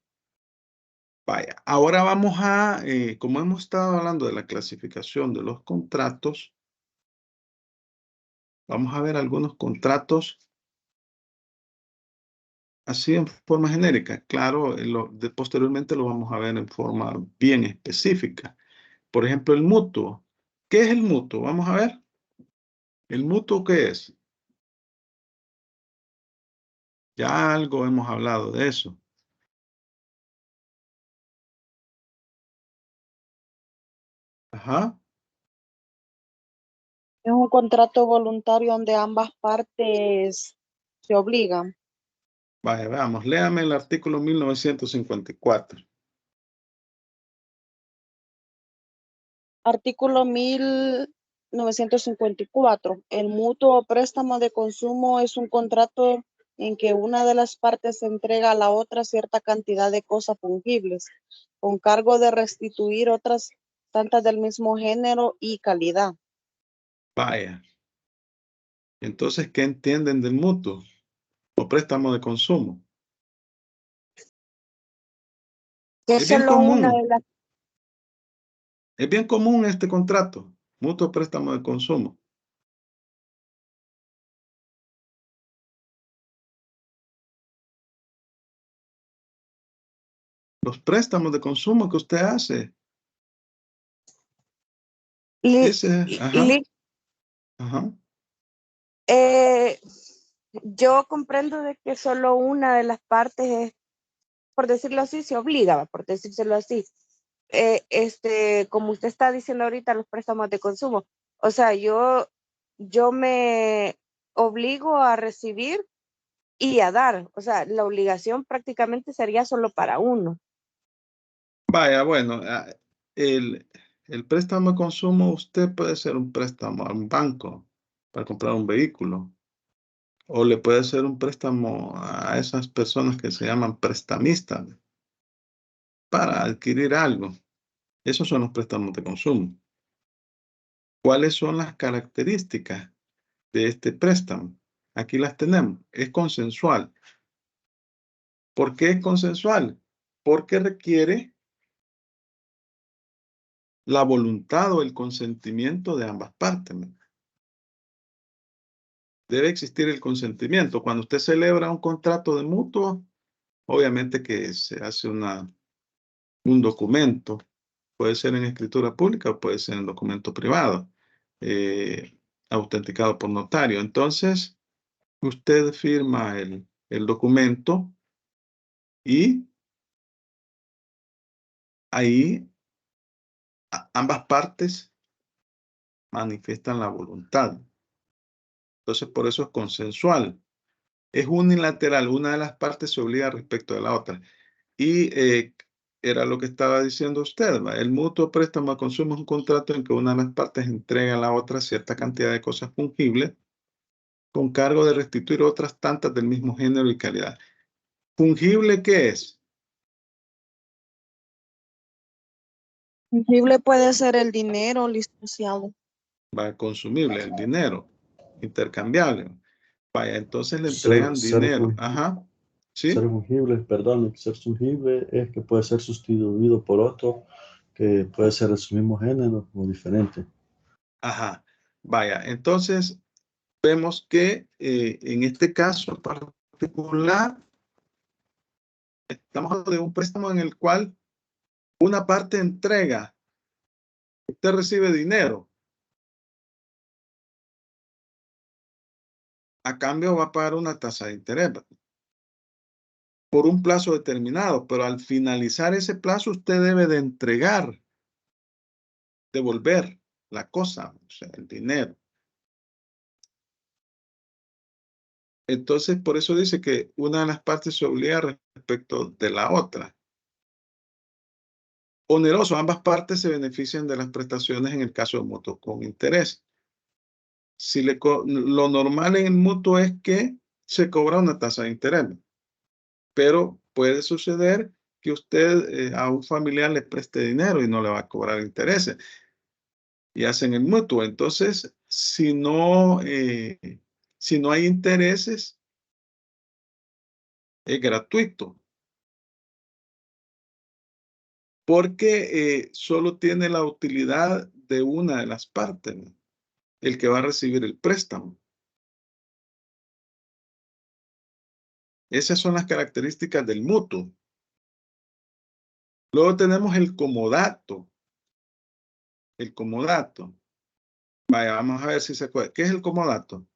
Vaya, ahora vamos a, como hemos estado hablando de la clasificación de los contratos, vamos a ver algunos contratos así en forma genérica. Claro, posteriormente lo vamos a ver en forma bien específica. Por ejemplo, el mutuo. ¿Qué es el mutuo? Vamos a ver. ¿El mutuo qué es? Ya algo hemos hablado de eso. Ajá. Es un contrato voluntario donde ambas partes se obligan. Vaya, veamos. Léame el artículo 1954. Artículo 1954. El mutuo o préstamo de consumo es un contrato en que una de las partes entrega a la otra cierta cantidad de cosas fungibles, con cargo de restituir otras tantas del mismo género y calidad. Vaya. Entonces, ¿qué entienden del mutuo o préstamo de consumo? Que Es bien solo una de común. las Es bien común este contrato. Mutuo o préstamo de consumo. Los préstamos de consumo que usted hace. Ajá. Ajá. yo comprendo de que solo una de las partes es, por decirlo así, se obliga, por decírselo así. Como usted está diciendo ahorita, los préstamos de consumo. O sea, yo me obligo a recibir y a dar. O sea, la obligación prácticamente sería solo para uno. Vaya, bueno, el préstamo de consumo, usted puede ser un préstamo a un banco para comprar un vehículo, o le puede ser un préstamo a esas personas que se llaman prestamistas para adquirir algo. Esos son los préstamos de consumo. ¿Cuáles son las características de este préstamo? Aquí las tenemos. Es consensual. ¿Por qué es consensual? Porque requiere la voluntad o el consentimiento de ambas partes. Debe existir el consentimiento. Cuando usted celebra un contrato de mutuo, obviamente que se hace un documento. Puede ser en escritura pública o puede ser en documento privado. autenticado por notario. Entonces, usted firma el documento y ahí ambas partes manifiestan la voluntad. Entonces, por eso es consensual. Es unilateral. Una de las partes se obliga respecto de la otra. Y era lo que estaba diciendo usted, ¿va? El mutuo préstamo a consumo es un contrato en que una de las partes entrega a la otra cierta cantidad de cosas fungibles con cargo de restituir otras tantas del mismo género y calidad. ¿Fungible qué es? Fungible puede ser el dinero licenciado. Va, consumible, el dinero, intercambiable. Vaya, entonces le Ser, entregan ser, dinero. fun- Ajá, ser ¿sí? fungible, perdón, ser fungible es que puede ser sustituido por otro que puede ser de su mismo género o diferente. Ajá. Vaya, entonces vemos que en este caso particular estamos hablando de un préstamo en el cual una parte entrega, usted recibe dinero, a cambio va a pagar una tasa de interés por un plazo determinado, pero al finalizar ese plazo usted debe de entregar, devolver la cosa, o sea, el dinero. Entonces, por eso dice que una de las partes se obliga respecto de la otra. Oneroso, ambas partes se benefician de las prestaciones en el caso de mutuo con interés. Lo normal en el mutuo es que se cobra una tasa de interés, pero puede suceder que usted a un familiar le preste dinero y no le va a cobrar intereses. Y hacen el mutuo. Entonces, si no hay intereses, es gratuito. Porque solo tiene la utilidad de una de las partes, ¿no? El que va a recibir el préstamo. Esas son las características del mutuo. Luego tenemos el comodato. El comodato. Vaya, vamos a ver si se acuerda. ¿Qué es el comodato?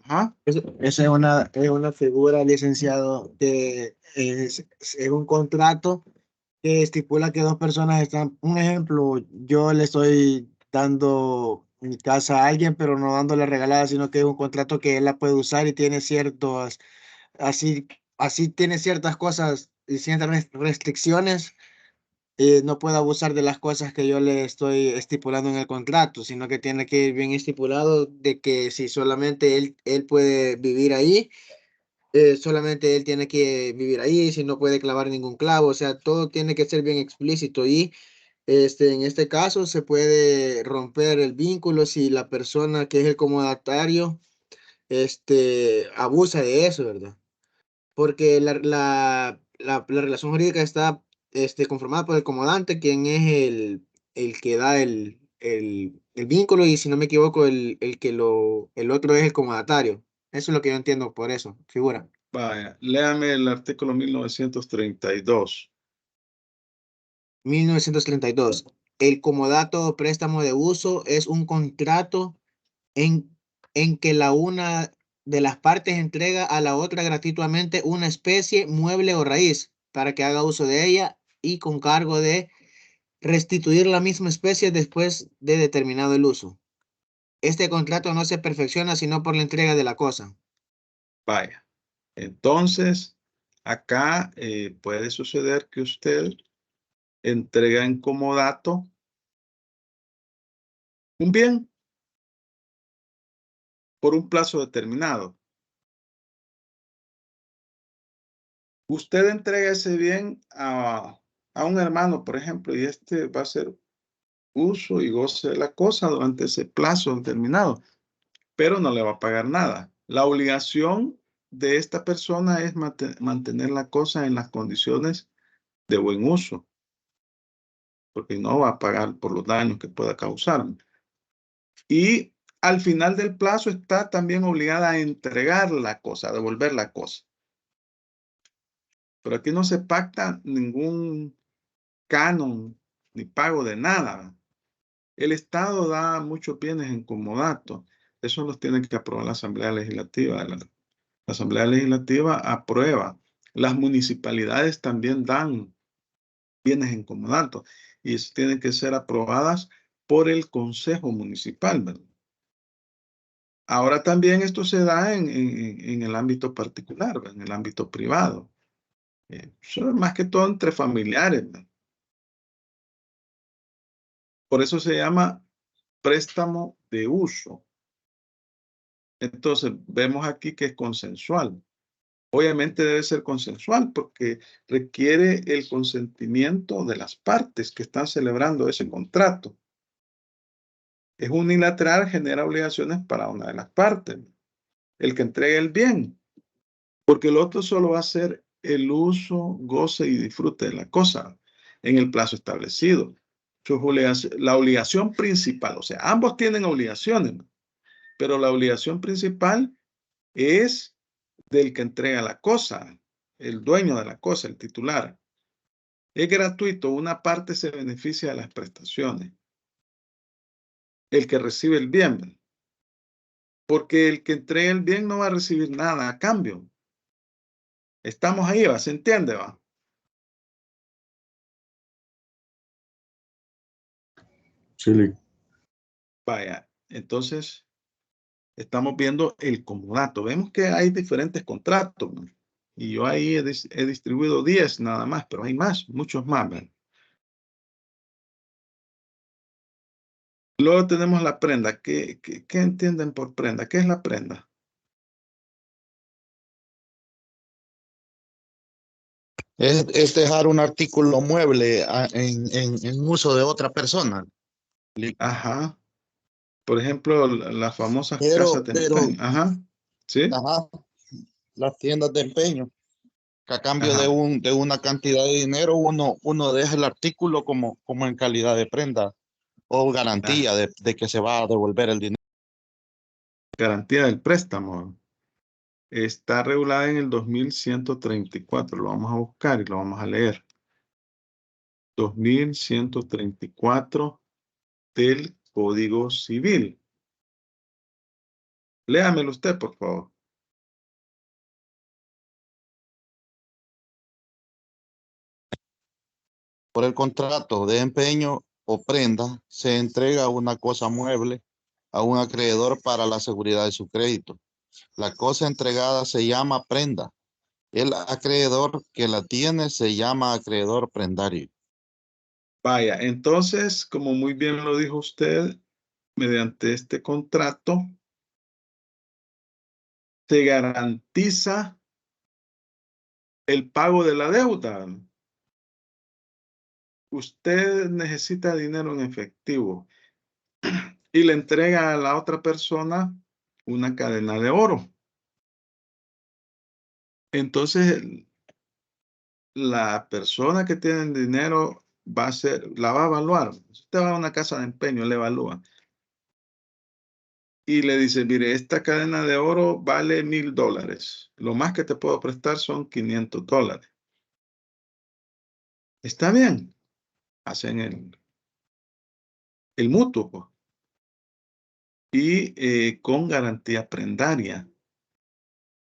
Ajá. Esa es una figura, licenciado, que es un contrato que estipula que dos personas están, un ejemplo, yo le estoy dando mi casa a alguien, pero no dándole regalada, sino que es un contrato que él la puede usar y tiene ciertos, así, así tiene ciertas cosas y ciertas restricciones. No puede abusar de las cosas que yo le estoy estipulando en el contrato, sino que tiene que ir bien estipulado de que si solamente él puede vivir ahí, solamente él tiene que vivir ahí, si no puede clavar ningún clavo, o sea, todo tiene que ser bien explícito y en este caso se puede romper el vínculo si la persona que es el comodatario abusa de eso, ¿verdad? Porque la relación jurídica está conformada por el comodante, quien es el que da el vínculo, y si no me equivoco, el otro es el comodatario. Eso es lo que yo entiendo por eso, figura. Vaya, léame el artículo 1932. 1932. El comodato o préstamo de uso es un contrato en que la una de las partes entrega a la otra gratuitamente una especie, mueble o raíz para que haga uso de ella y con cargo de restituir la misma especie después de determinado el uso. Este contrato no se perfecciona sino por la entrega de la cosa. Vaya. Entonces, acá puede suceder que usted entrega en comodato un bien por un plazo determinado. Usted entrega ese bien a un hermano, por ejemplo, y este va a hacer uso y goce de la cosa durante ese plazo determinado, pero no le va a pagar nada. La obligación de esta persona es mantener la cosa en las condiciones de buen uso, porque no va a pagar por los daños que pueda causar. Y al final del plazo está también obligada a entregar la cosa, a devolver la cosa. Pero aquí no se pacta ningún canon ni pago de nada. El Estado da muchos bienes en comodato. Eso los tiene que aprobar la Asamblea Legislativa. La Asamblea Legislativa aprueba. Las municipalidades también dan bienes en comodato y eso tienen que ser aprobadas por el Consejo Municipal, ¿verdad? Ahora también esto se da en el ámbito particular, ¿verdad? En el ámbito privado. Eso es más que todo entre familiares, ¿verdad? Por eso se llama préstamo de uso. Entonces, vemos aquí que es consensual. Obviamente debe ser consensual porque requiere el consentimiento de las partes que están celebrando ese contrato. Es unilateral, genera obligaciones para una de las partes, el que entregue el bien, porque el otro solo va a ser el uso, goce y disfrute de la cosa en el plazo establecido. La obligación principal, o sea, ambos tienen obligaciones, pero la obligación principal es del que entrega la cosa, el dueño de la cosa, el titular. Es gratuito, una parte se beneficia de las prestaciones. El que recibe el bien, porque el que entrega el bien no va a recibir nada a cambio. Estamos ahí, ¿va? ¿Se entiende, va? Sí, Vaya, entonces estamos viendo el comodato. Vemos que hay diferentes contratos, ¿no? Y yo ahí he distribuido 10 nada más, pero hay más, muchos más, ¿ven? Luego tenemos la prenda. ¿Qué entienden por prenda? ¿Qué es la prenda? Es dejar un artículo mueble en uso de otra persona. Ajá. Por ejemplo, las famosas Pero, casas de empeño. Ajá. ¿Sí? ajá, las tiendas de empeño, que a cambio Ajá. de una cantidad de dinero, uno deja el artículo como en calidad de prenda o garantía Ah, de que se va a devolver el dinero. garantía del préstamo. Está regulada en el 2134. Lo vamos a buscar y lo vamos a leer. 2134 del Código Civil. Léamelo usted, por favor. Por el contrato de empeño o prenda, se entrega una cosa mueble a un acreedor para la seguridad de su crédito. La cosa entregada se llama prenda. El acreedor que la tiene se llama acreedor prendario. Vaya, entonces, como muy bien lo dijo usted, mediante este contrato se garantiza el pago de la deuda. Usted necesita dinero en efectivo y le entrega a la otra persona una cadena de oro. Entonces, la persona que tiene el dinero la va a evaluar. Usted va a una casa de empeño, le evalúa. Y le dice, mire, esta cadena de oro vale $1000. Lo más que te puedo prestar son $500. Está bien. Hacen el mutuo, pues. Y con garantía prendaria.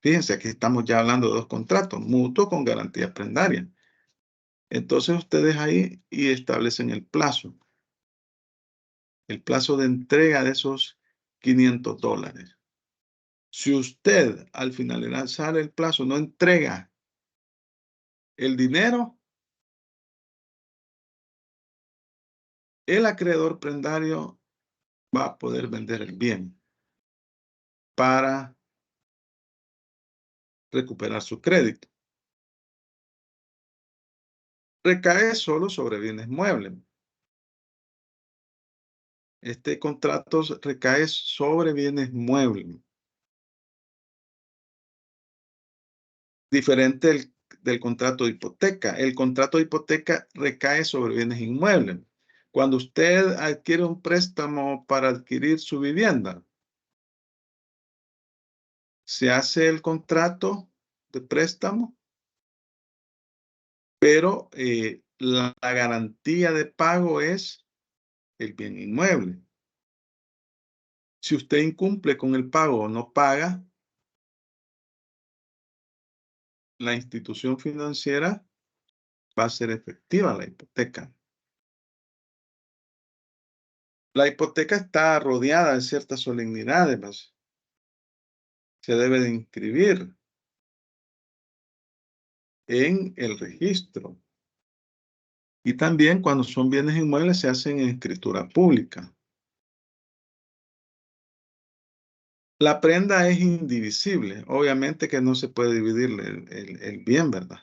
Fíjense, aquí estamos ya hablando de dos contratos, mutuo con garantía prendaria. Entonces ustedes ahí y establecen el plazo de entrega de esos $500. Si usted al finalizar el plazo no entrega el dinero, el acreedor prendario va a poder vender el bien para recuperar su crédito. Recae solo sobre bienes muebles. Este contrato recae sobre bienes muebles. Diferente del contrato de hipoteca. El contrato de hipoteca recae sobre bienes inmuebles. Cuando usted adquiere un préstamo para adquirir su vivienda, se hace el contrato de préstamo, pero la garantía de pago es el bien inmueble. Si usted incumple con el pago o no paga, la institución financiera va a ser efectiva la hipoteca. La hipoteca está rodeada de ciertas solemnidades, ¿ves? Se debe de inscribir en el registro. Y también cuando son bienes inmuebles se hacen en escritura pública. La prenda es indivisible. Obviamente que no se puede dividir el bien, ¿verdad?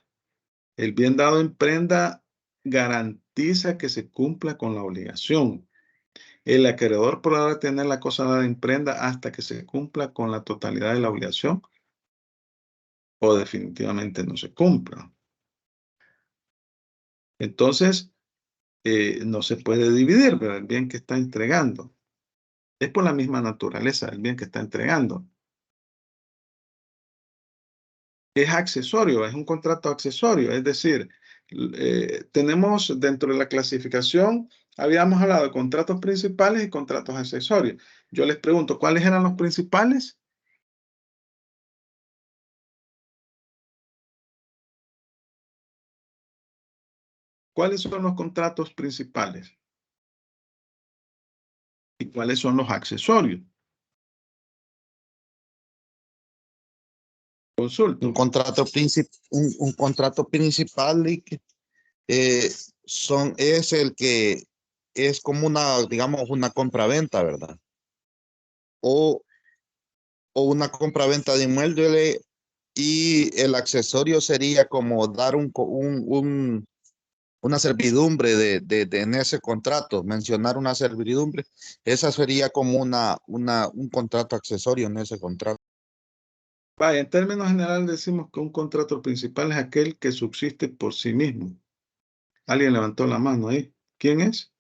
El bien dado en prenda garantiza que se cumpla con la obligación. El acreedor podrá tener la cosa dada en prenda hasta que se cumpla con la totalidad de la obligación o definitivamente no se cumpla. Entonces, no se puede dividir, ¿verdad? El bien que está entregando. Es por la misma naturaleza del bien que está entregando. Es accesorio, es un contrato accesorio, es decir, tenemos dentro de la clasificación, habíamos hablado de contratos principales y contratos accesorios. Yo les pregunto, ¿cuáles eran los principales? ¿Cuáles son los contratos principales? ¿Y cuáles son los accesorios? Consulto. Un contrato, un contrato principal y que, es el que es como una, digamos, una compraventa, ¿verdad? O una compraventa de inmueble y el accesorio sería como dar una servidumbre en ese contrato, mencionar una servidumbre. Esa sería como un contrato accesorio en ese contrato. Vaya, en términos generales decimos que un contrato principal es aquel que subsiste por sí mismo. Alguien levantó la mano ahí. ¿Quién es?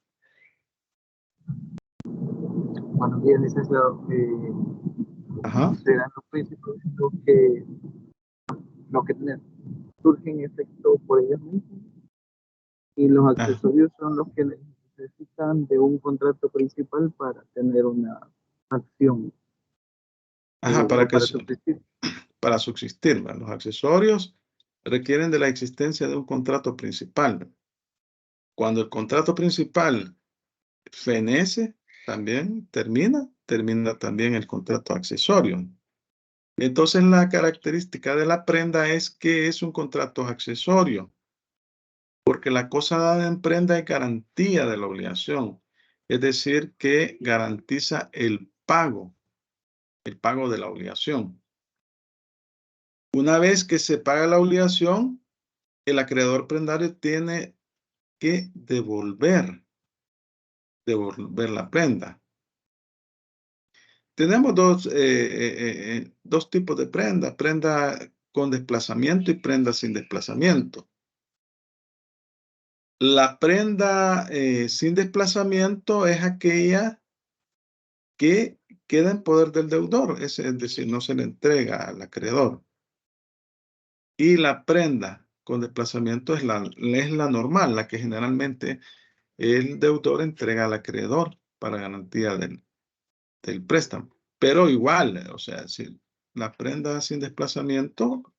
Buenos días, licenciado. Ajá. Serán los principios lo que surgen efecto por ellos mismos y los accesorios son los que necesitan de un contrato principal para tener una acción. Ajá, Subsistir. Para subsistir, ¿verdad? Los accesorios requieren de la existencia de un contrato principal. Cuando el contrato principal fenece, también termina también el contrato accesorio. Entonces, la característica de la prenda es que es un contrato accesorio, porque la cosa dada en prenda es garantía de la obligación, es decir, que garantiza el pago de la obligación. Una vez que se paga la obligación, el acreedor prendario tiene que devolver la prenda. Tenemos dos tipos de prenda, prenda con desplazamiento y prenda sin desplazamiento. La prenda sin desplazamiento es aquella que queda en poder del deudor, es decir, no se le entrega al acreedor. Y la prenda con desplazamiento es la normal, la que generalmente el deudor entrega al acreedor para garantía del préstamo. Pero igual, o sea, si la prenda sin desplazamiento,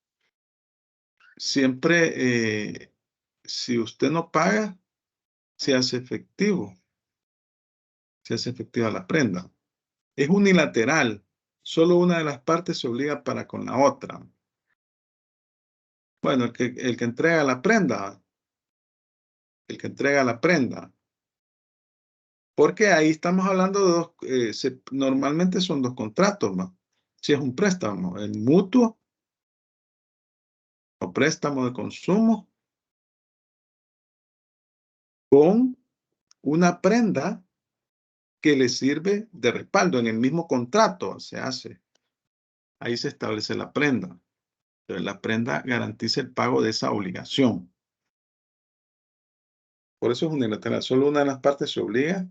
siempre, si usted no paga, se hace efectiva la prenda. Es unilateral, solo una de las partes se obliga para con la otra. Bueno, el que entrega la prenda, porque ahí estamos hablando de dos, normalmente son dos contratos, ¿no? Si es un préstamo, el mutuo o préstamo de consumo con una prenda que le sirve de respaldo. En el mismo contrato se hace. Ahí se establece la prenda. Entonces, la prenda garantiza el pago de esa obligación. Por eso es unilateral. Solo una de las partes se obliga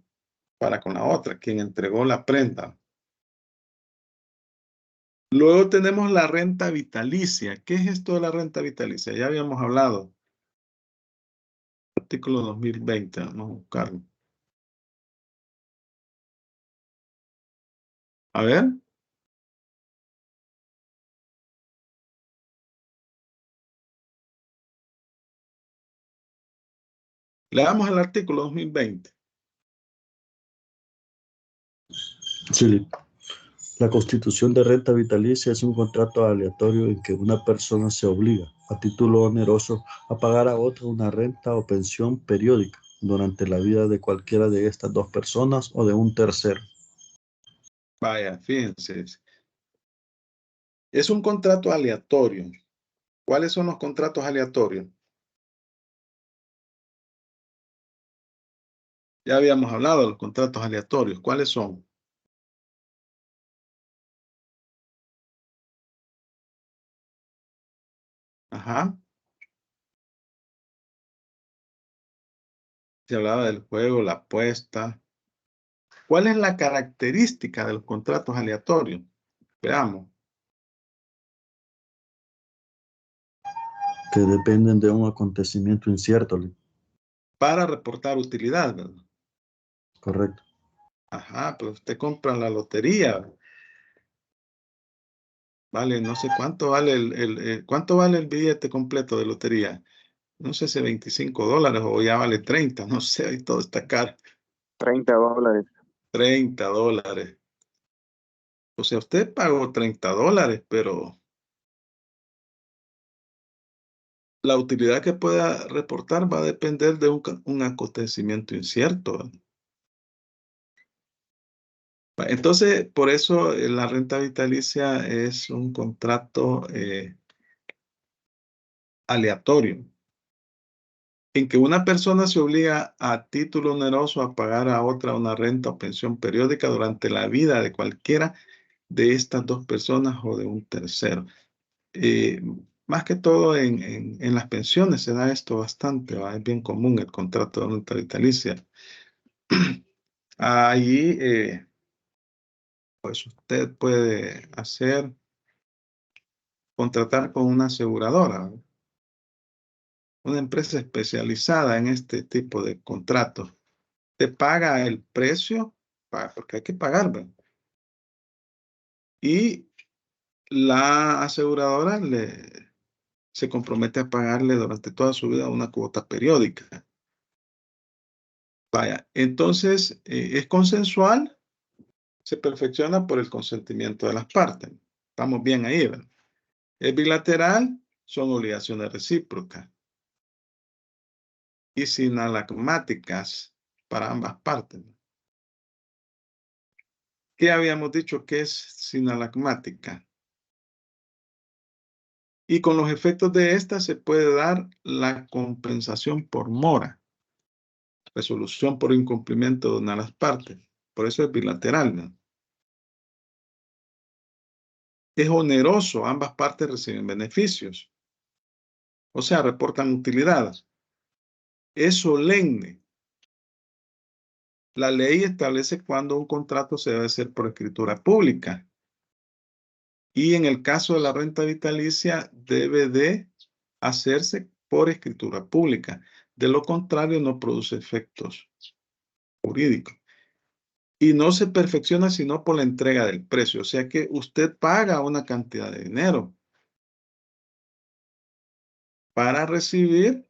para con la otra, quien entregó la prenda. Luego tenemos la renta vitalicia. ¿Qué es esto de la renta vitalicia? Ya habíamos hablado. artículo 2020. Vamos a buscarlo. A ver. Le damos al artículo 2020. Sí. La constitución de renta vitalicia es un contrato aleatorio en que una persona se obliga, a título oneroso, a pagar a otra una renta o pensión periódica durante la vida de cualquiera de estas dos personas o de un tercero. Vaya, fíjense. Es un contrato aleatorio. ¿Cuáles son los contratos aleatorios? Ya habíamos hablado de los contratos aleatorios. ¿Cuáles son? Ajá. Se hablaba del juego, la apuesta. ¿Cuál es la característica de los contratos aleatorios? Veamos. Que dependen de un acontecimiento incierto. Para reportar utilidad, ¿verdad? Correcto. Ajá, pero usted compra la lotería. Vale, no sé cuánto vale cuánto vale el billete completo de lotería. No sé si $25 o ya vale 30, no sé, y todo está caro. $30. $30. O sea, usted pagó $30, pero la utilidad que pueda reportar va a depender de un acontecimiento incierto, ¿verdad? Entonces, por eso la renta vitalicia es un contrato aleatorio, en que una persona se obliga a título oneroso a pagar a otra una renta o pensión periódica durante la vida de cualquiera de estas dos personas o de un tercero. Más que todo en las pensiones se da esto bastante, ¿va? Es bien común el contrato de renta vitalicia. Ahí, pues usted puede contratar con una aseguradora, ¿va? Una empresa especializada en este tipo de contratos. Te paga el precio, porque hay que pagar, ¿verdad? Y la aseguradora se compromete a pagarle durante toda su vida una cuota periódica. Vaya, entonces es consensual, se perfecciona por el consentimiento de las partes. Estamos bien ahí, ¿verdad? Es bilateral, son obligaciones recíprocas y sinalagmáticas para ambas partes. ¿Qué habíamos dicho que es sinalagmática? Y con los efectos de esta se puede dar la compensación por mora, resolución por incumplimiento de una de las partes. Por eso es bilateral, ¿no? Es oneroso, ambas partes reciben beneficios. O sea, reportan utilidades. Es solemne. La ley establece cuándo un contrato se debe hacer por escritura pública. Y en el caso de la renta vitalicia, debe de hacerse por escritura pública. De lo contrario, no produce efectos jurídicos. Y no se perfecciona sino por la entrega del precio. O sea que usted paga una cantidad de dinero para recibir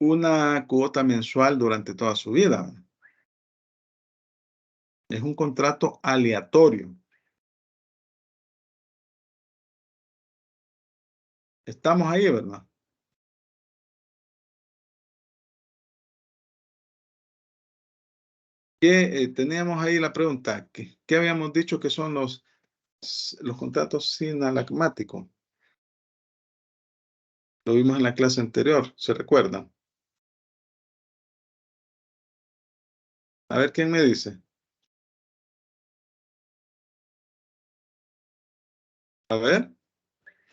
una cuota mensual durante toda su vida. Es un contrato aleatorio. Estamos ahí, ¿verdad? Teníamos ahí la pregunta. ¿Qué habíamos dicho que son los contratos sinalagmáticos? Lo vimos en la clase anterior, ¿se recuerdan? A ver, ¿quién me dice? A ver,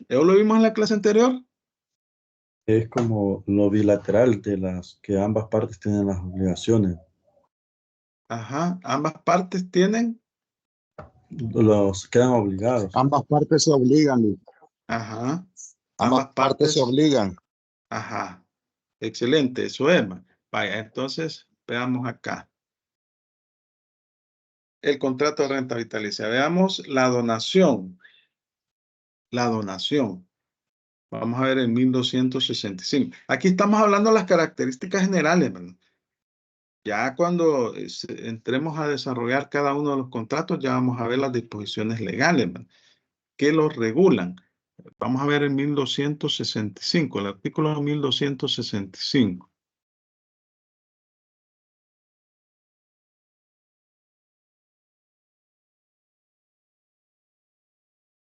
¿yo lo vimos en la clase anterior? Es como lo bilateral de las que ambas partes tienen las obligaciones. Ajá, ambas partes tienen. Los quedan obligados. Ambas partes se obligan, Luis. Ajá. Ambas partes se obligan. Ajá. Excelente, eso es. Vaya, entonces veamos acá. El contrato de renta vitalicia. Veamos la donación. La donación. Vamos a ver en 1265. Aquí estamos hablando de las características generales, ¿verdad? Ya cuando entremos a desarrollar cada uno de los contratos, ya vamos a ver las disposiciones legales, ¿verdad?, que los regulan. Vamos a ver en 1265, el artículo 1265.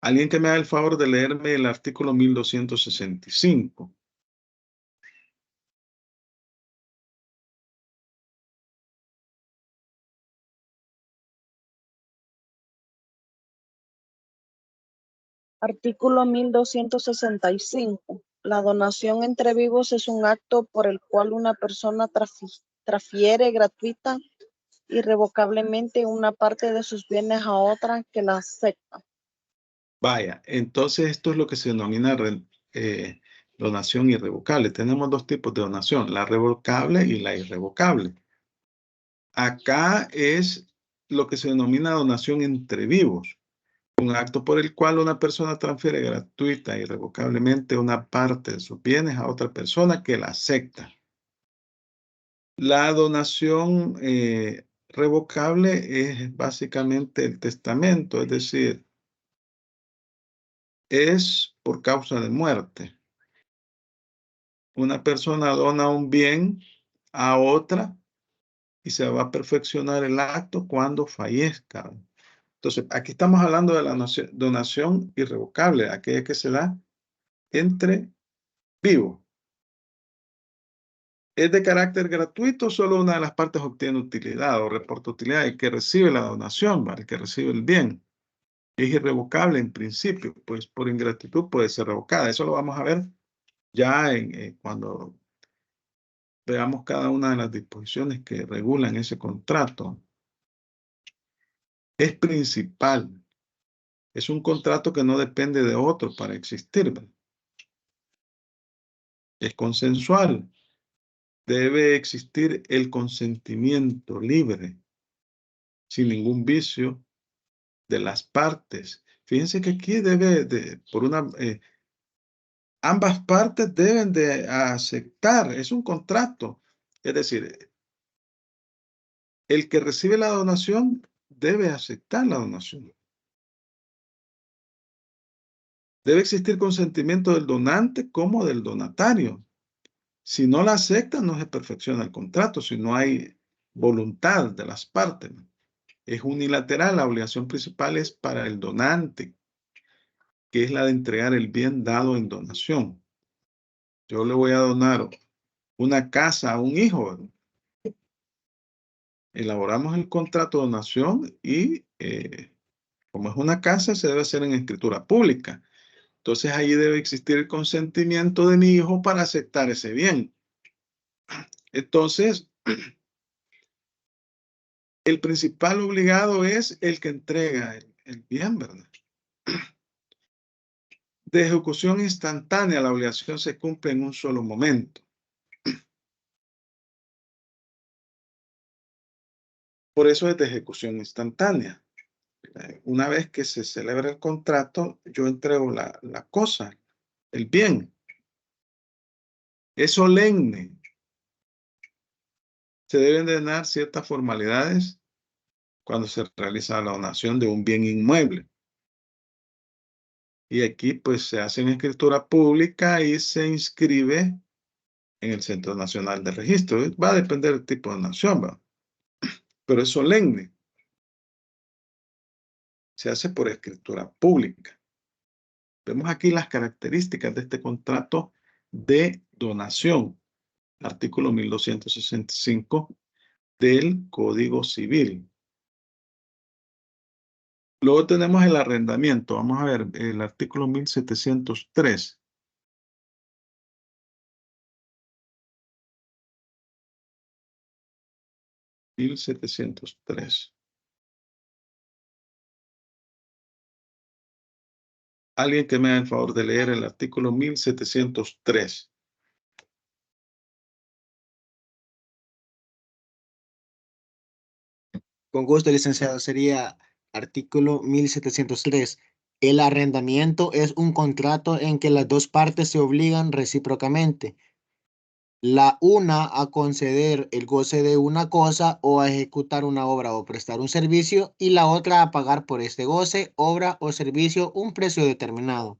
Alguien que me haga el favor de leerme el artículo 1265. Artículo 1265. La donación entre vivos es un acto por el cual una persona transfiere gratuita irrevocablemente una parte de sus bienes a otra que la acepta. Vaya, entonces esto es lo que se denomina donación irrevocable. Tenemos dos tipos de donación, la revocable y la irrevocable. Acá es lo que se denomina donación entre vivos, un acto por el cual una persona transfiere gratuita e irrevocablemente una parte de sus bienes a otra persona que la acepta. La donación revocable es básicamente el testamento, es decir, es por causa de muerte. Una persona dona un bien a otra y se va a perfeccionar el acto cuando fallezca. Entonces, aquí estamos hablando de la donación irrevocable, aquella que se da entre vivos. Es de carácter gratuito, solo una de las partes obtiene utilidad o reporta utilidad, el que recibe la donación, ¿vale?, el que recibe el bien. Es irrevocable en principio, pues por ingratitud puede ser revocada. Eso lo vamos a ver ya cuando veamos cada una de las disposiciones que regulan ese contrato. Es principal. Es un contrato que no depende de otro para existir, ¿verdad? Es consensual. Debe existir el consentimiento libre, sin ningún vicio de las partes. Fíjense que aquí ambas partes deben de aceptar. Es un contrato. Es decir, el que recibe la donación debe aceptar la donación. Debe existir consentimiento del donante como del donatario. Si no la acepta, no se perfecciona el contrato, si no hay voluntad de las partes. Es unilateral, la obligación principal es para el donante, que es la de entregar el bien dado en donación. Yo le voy a donar una casa a un hijo, ¿verdad? Elaboramos el contrato de donación y como es una casa, se debe hacer en escritura pública. Entonces ahí debe existir el consentimiento de mi hijo para aceptar ese bien. Entonces, el principal obligado es el que entrega el bien, ¿verdad? De ejecución instantánea, la obligación se cumple en un solo momento. Por eso es de ejecución instantánea. Una vez que se celebra el contrato, yo entrego la cosa, el bien. Es solemne. Se deben de dar ciertas formalidades cuando se realiza la donación de un bien inmueble. Y aquí pues se hace en escritura pública y se inscribe en el Centro Nacional de Registro. Va a depender del tipo de donación, ¿va? Pero es solemne. Se hace por escritura pública. Vemos aquí las características de este contrato de donación. Artículo 1265 del Código Civil. Luego tenemos el arrendamiento. Vamos a ver el artículo 1703. (1703) 1703. Alguien que me haga el favor de leer el artículo 1703. Con gusto, licenciado. Sería artículo 1703. El arrendamiento es un contrato en que las dos partes se obligan recíprocamente. La una a conceder el goce de una cosa o a ejecutar una obra o prestar un servicio, y la otra a pagar por este goce, obra o servicio un precio determinado.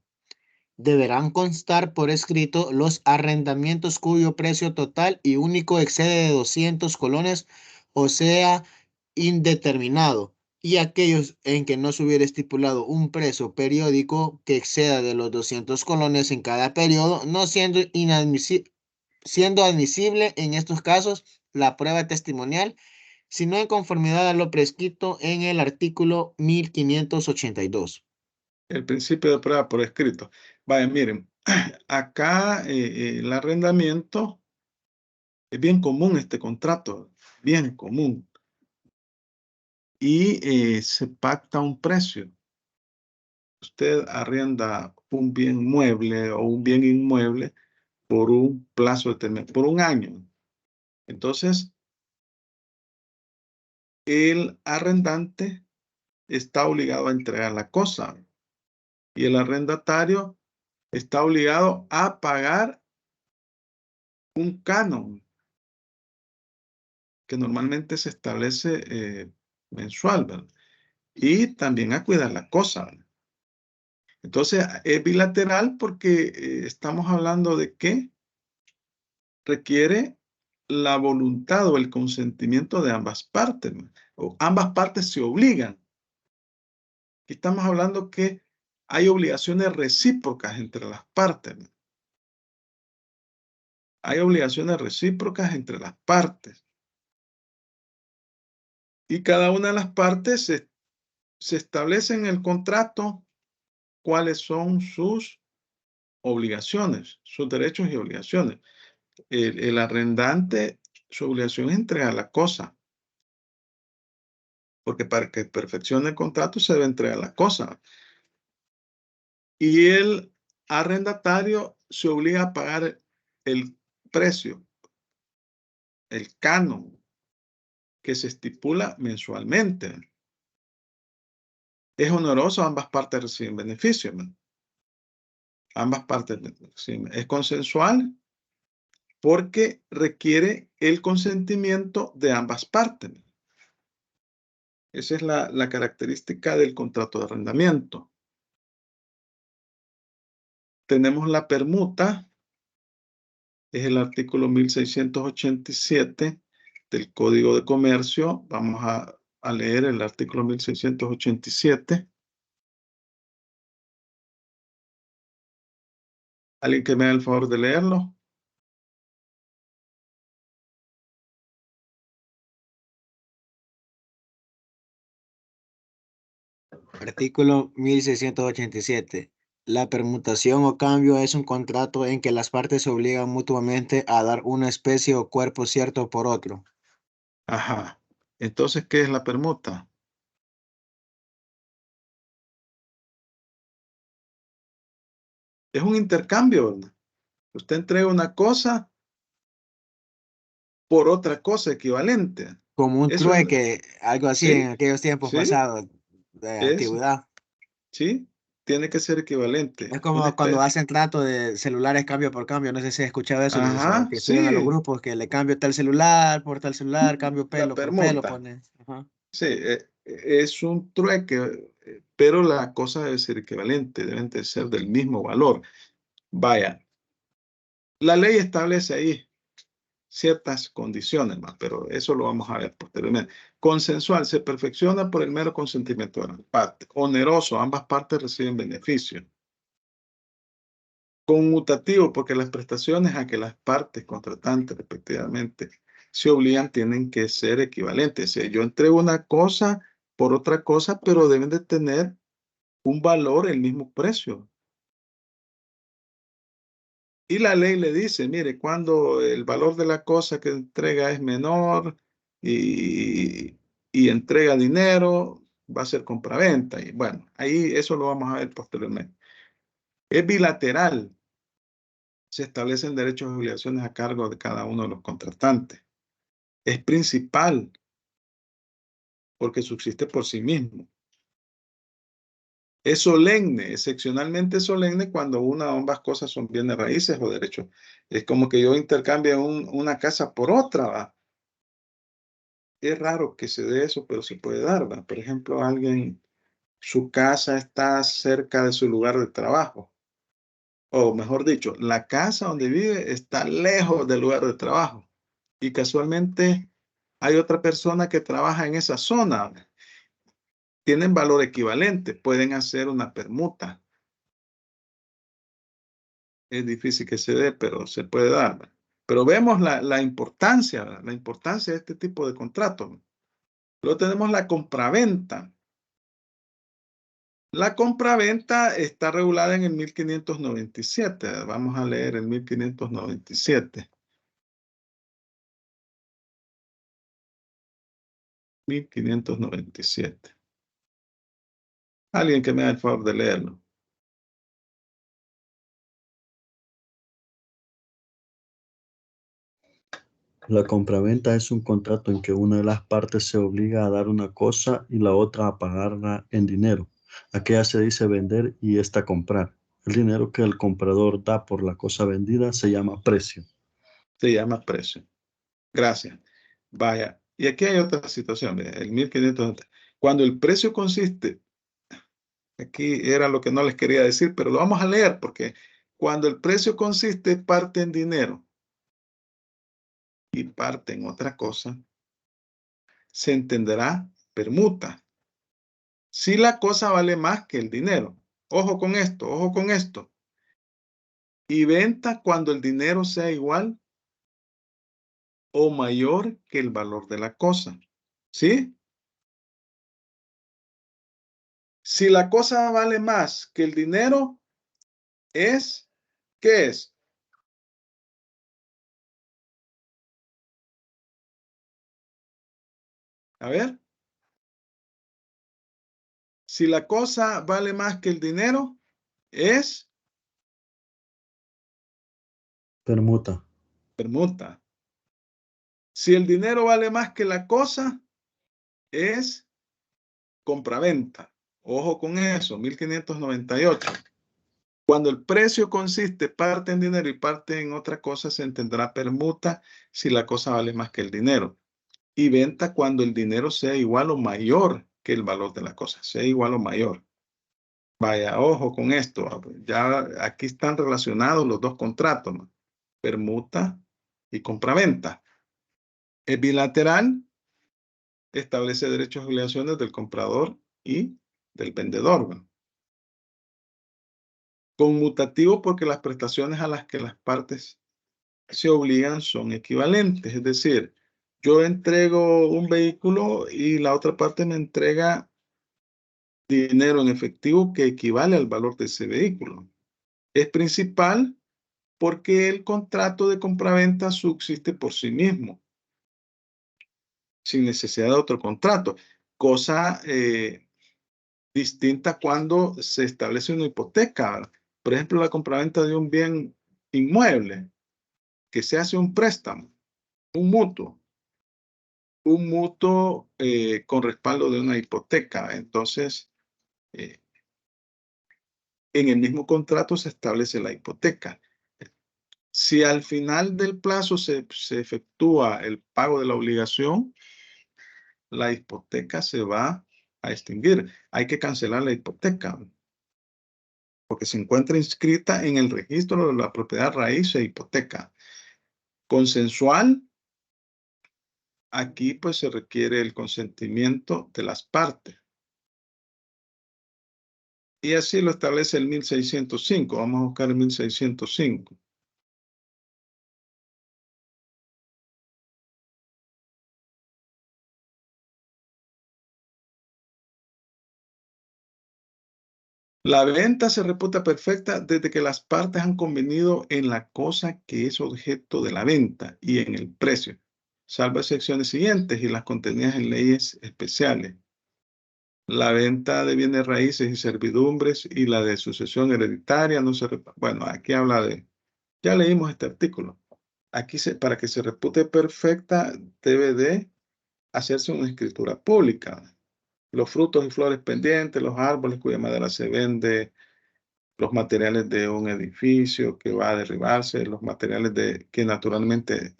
Deberán constar por escrito los arrendamientos cuyo precio total y único excede de 200 colones, o sea, indeterminado, y aquellos en que no se hubiera estipulado un precio periódico que exceda de los 200 colones en cada periodo, no siendo siendo admisible en estos casos la prueba testimonial, sino en conformidad a lo prescrito en el artículo 1582. El principio de prueba por escrito. Vaya, miren, acá el arrendamiento es bien común, este contrato, bien común. Y se pacta un precio. Usted arrienda un bien mueble o un bien inmueble por un plazo determinado, por un año. Entonces, el arrendante está obligado a entregar la cosa y el arrendatario está obligado a pagar un canon que normalmente se establece mensual, ¿verdad? Y también a cuidar la cosa, ¿verdad? Entonces, es bilateral porque estamos hablando de que requiere la voluntad o el consentimiento de ambas partes, ¿no? O ambas partes se obligan. Aquí estamos hablando que hay obligaciones recíprocas entre las partes, ¿no? Hay obligaciones recíprocas entre las partes. Y cada una de las partes se establece en el contrato cuáles son sus obligaciones, sus derechos y obligaciones. El arrendante, su obligación es entregar la cosa, porque para que perfeccione el contrato se debe entregar la cosa. Y el arrendatario se obliga a pagar el precio, el canon, que se estipula mensualmente. Es oneroso, ambas partes reciben beneficio, ¿no? Ambas partes reciben. Es consensual porque requiere el consentimiento de ambas partes. Esa es la característica del contrato de arrendamiento. Tenemos la permuta, es el artículo 1687 del Código de Comercio. Vamos a leer el artículo 1687. ¿Alguien que me haga el favor de leerlo? Artículo 1687. La permutación o cambio es un contrato en que las partes se obligan mutuamente a dar una especie o cuerpo cierto por otro. Ajá. Entonces, ¿qué es la permuta? Es un intercambio, ¿verdad? Usted entrega una cosa por otra cosa equivalente. Como un Eso es, trueque, algo así en sí, aquellos tiempos sí, pasados de es, antigüedad. sí, tiene que ser equivalente. Es como cuando hacen trato de celulares cambio por cambio. No sé si has escuchado eso, licenciado, Ajá, que estudian a los sí, grupos, que le cambio tal celular por tal celular, cambio la pelo por pelo, permuta. pone. Ajá. Sí, es un trueque, pero la cosa debe ser equivalente, deben de ser del mismo valor. Vaya, la ley establece ahí ciertas condiciones más, pero eso lo vamos a ver posteriormente. Consensual, se perfecciona por el mero consentimiento de las partes. Oneroso, ambas partes reciben beneficio. Conmutativo, porque las prestaciones a que las partes contratantes respectivamente se obligan tienen que ser equivalentes. O sea, yo entrego una cosa por otra cosa, pero deben de tener un valor, el mismo precio. Y la ley le dice, mire, cuando el valor de la cosa que entrega es menor y, y entrega dinero, va a ser compraventa. Y bueno, ahí eso lo vamos a ver posteriormente. Es bilateral. Se establecen derechos y obligaciones a cargo de cada uno de los contratantes. Es principal porque subsiste por sí mismo. Es solemne, excepcionalmente solemne cuando una o ambas cosas son bienes raíces o derechos. Es como que yo intercambie una casa por otra, ¿va? Es raro que se dé eso, pero se puede dar, ¿va? Por ejemplo, alguien, su casa está cerca de su lugar de trabajo. O mejor dicho, la casa donde vive está lejos del lugar de trabajo. Y casualmente hay otra persona que trabaja en esa zona. Tienen valor equivalente, pueden hacer una permuta. Es difícil que se dé, pero se puede dar. Pero vemos la importancia de este tipo de contratos. Luego tenemos la compraventa. La compraventa está regulada en el 1597. Vamos a leer el 1597. 1597. Alguien que me haga el favor de leerlo. La compraventa es un contrato en que una de las partes se obliga a dar una cosa y la otra a pagarla en dinero. Aquella se dice vender y esta comprar. El dinero que el comprador da por la cosa vendida se llama precio. Se llama precio. Gracias. Vaya. Y aquí hay otra situación. El 1500. Cuando el precio consiste, aquí era lo que no les quería decir, pero lo vamos a leer porque cuando el precio consiste parte en dinero y parte en otra cosa, se entenderá permuta. Si la cosa vale más que el dinero. Ojo con esto, ojo con esto. Y venta cuando el dinero sea igual o mayor que el valor de la cosa. ¿Sí? Si la cosa vale más que el dinero, ¿qué es? A ver. Si la cosa vale más que el dinero, es Permuta. permuta. Si el dinero vale más que la cosa, es compraventa. Ojo con eso, 1598. Cuando el precio consiste parte en dinero y parte en otra cosa, se entenderá permuta si la cosa vale más que el dinero. Y venta cuando el dinero sea igual o mayor que el valor de la cosa, sea igual o mayor. Vaya, ojo con esto. Ya aquí están relacionados los dos contratos, ¿no? Permuta y compraventa. Es bilateral, establece derechos y obligaciones del comprador y del vendedor, ¿no? Conmutativo porque las prestaciones a las que las partes se obligan son equivalentes. Es decir, yo entrego un vehículo y la otra parte me entrega dinero en efectivo que equivale al valor de ese vehículo. Es principal porque el contrato de compraventa subsiste por sí mismo, sin necesidad de otro contrato. Cosa distinta cuando se establece una hipoteca. Por ejemplo, la compraventa de un bien inmueble, que se hace un préstamo, un mutuo con respaldo de una hipoteca. Entonces, en el mismo contrato se establece la hipoteca. Si al final del plazo se efectúa el pago de la obligación, la hipoteca se va a extinguir. Hay que cancelar la hipoteca porque se encuentra inscrita en el registro de la propiedad raíz e hipoteca. Consensual, aquí pues se requiere el consentimiento de las partes. Y así lo establece el 1605. Vamos a buscar el 1605. La venta se reputa perfecta desde que las partes han convenido en la cosa que es objeto de la venta y en el precio, salvo excepciones siguientes y las contenidas en leyes especiales. La venta de bienes raíces y servidumbres y la de sucesión hereditaria no se... Bueno, aquí habla de... Ya leímos este artículo. Aquí para que se repute perfecta debe de hacerse una escritura pública. Los frutos y flores pendientes, los árboles cuya madera se vende, los materiales de un edificio que va a derribarse, los materiales que naturalmente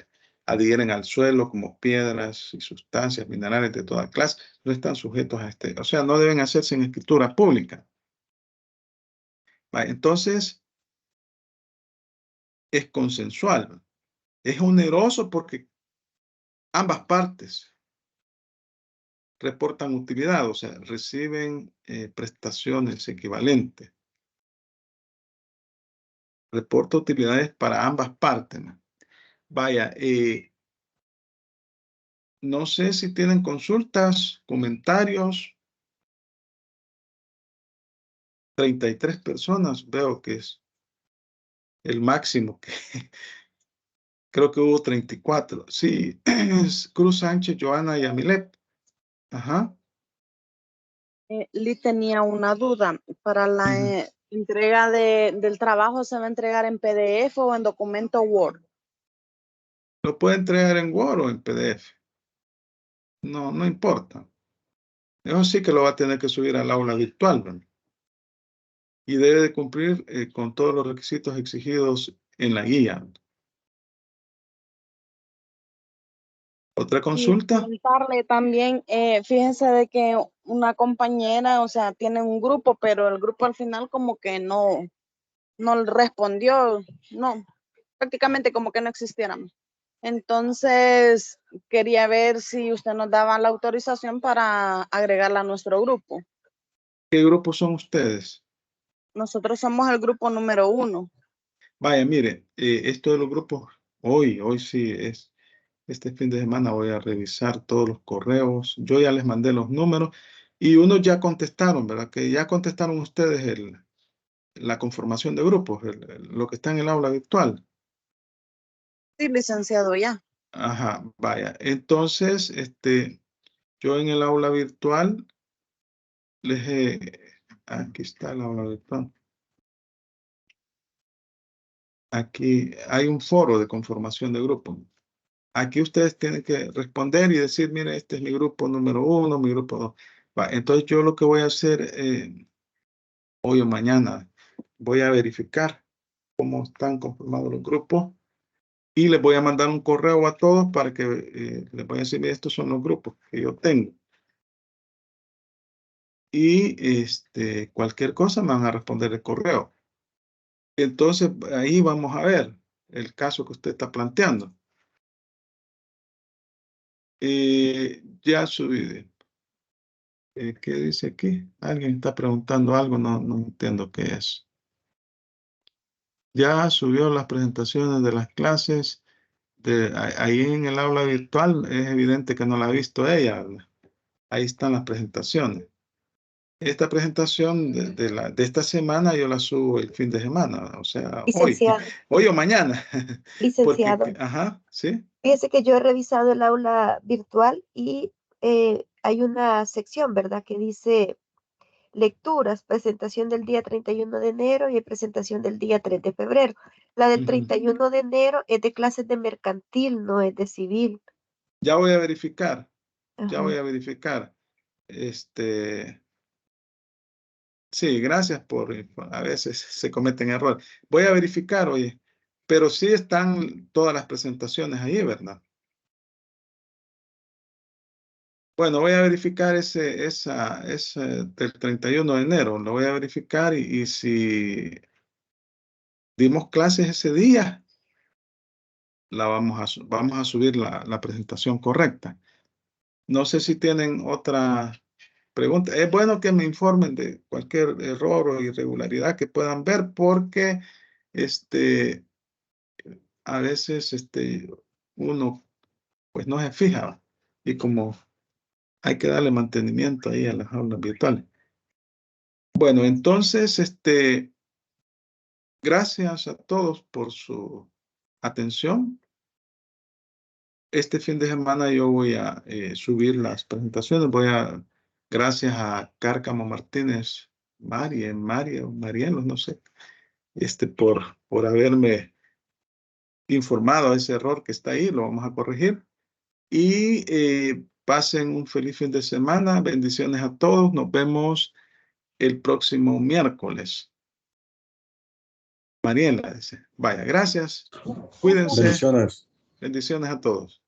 adhieren al suelo como piedras y sustancias minerales de toda clase, no están sujetos a o sea, no deben hacerse en escritura pública. Entonces, es consensual. Es oneroso porque ambas partes reportan utilidad, o sea, reciben prestaciones equivalentes. Reporta utilidades para ambas partes, ¿no? Vaya, no sé si tienen consultas, comentarios. 33 personas, veo que es el máximo. Creo que hubo 34. Sí, Cruz Sánchez, Joana y Amilet. Ajá. Lee tenía una duda. Para la entrega del trabajo, ¿se va a entregar en PDF o en documento Word? Lo puede entregar en Word o en PDF. No, no importa. Eso sí que lo va a tener que subir al aula virtual, ¿no? Y debe de cumplir con todos los requisitos exigidos en la guía. ¿Otra consulta? Y comentarle también, fíjense de que una compañera, o sea, tiene un grupo, pero el grupo al final como que no respondió, no, prácticamente como que no existiéramos. Entonces, quería ver si usted nos daba la autorización para agregarla a nuestro grupo. ¿Qué grupo son ustedes? Nosotros somos el grupo número 1. Vaya, mire, esto de los grupos, hoy sí es, este fin de semana voy a revisar todos los correos. Yo ya les mandé los números y unos ya contestaron, ¿verdad? Que ya contestaron ustedes la conformación de grupos, lo que está en el aula virtual. Sí, licenciado, ya. Ajá, vaya. Entonces, yo en el aula virtual aquí está el aula virtual. Aquí hay un foro de conformación de grupo. Aquí ustedes tienen que responder y decir, mire, este es mi grupo número 1, mi grupo 2. Entonces yo lo que voy a hacer hoy o mañana, voy a verificar cómo están conformados los grupos y les voy a mandar un correo a todos para que les voy a decir, mire, estos son los grupos que yo tengo. Y cualquier cosa me van a responder el correo. Entonces ahí vamos a ver el caso que usted está planteando. Ya subí. ¿Qué dice aquí? Alguien está preguntando algo, no entiendo qué es. Ya subió las presentaciones de las clases. Ahí en el aula virtual es evidente que no la ha visto ella. Ahí están las presentaciones. Esta presentación de esta semana yo la subo el fin de semana, o sea, Licenciado, hoy o mañana. Porque, licenciado, ajá, sí. fíjese que yo he revisado el aula virtual y hay una sección, ¿verdad? Que dice lecturas, presentación del día 31 de enero y presentación del día 3 de febrero. La del Ujú. 31 de enero es de clases de mercantil, no es de civil. Ya voy a verificar, ya Ajá. voy a verificar. Sí, gracias a veces se cometen errores. Voy a verificar, oye, pero sí están todas las presentaciones ahí, ¿verdad? Bueno, voy a verificar ese del 31 de enero, lo voy a verificar y si dimos clases ese día, vamos a subir la presentación correcta. No sé si tienen otra pregunta. Es bueno que me informen de cualquier error o irregularidad que puedan ver porque a veces uno pues no se fija y como hay que darle mantenimiento ahí a las aulas virtuales. Bueno, entonces, gracias a todos por su atención. Este fin de semana yo voy a subir las presentaciones, voy a Gracias a Cárcamo Martínez, Marielos, no sé, por haberme informado de ese error que está ahí, lo vamos a corregir. Y pasen un feliz fin de semana. Bendiciones a todos. Nos vemos el próximo miércoles. Mariela dice, vaya, gracias. Cuídense. Bendiciones. Bendiciones a todos.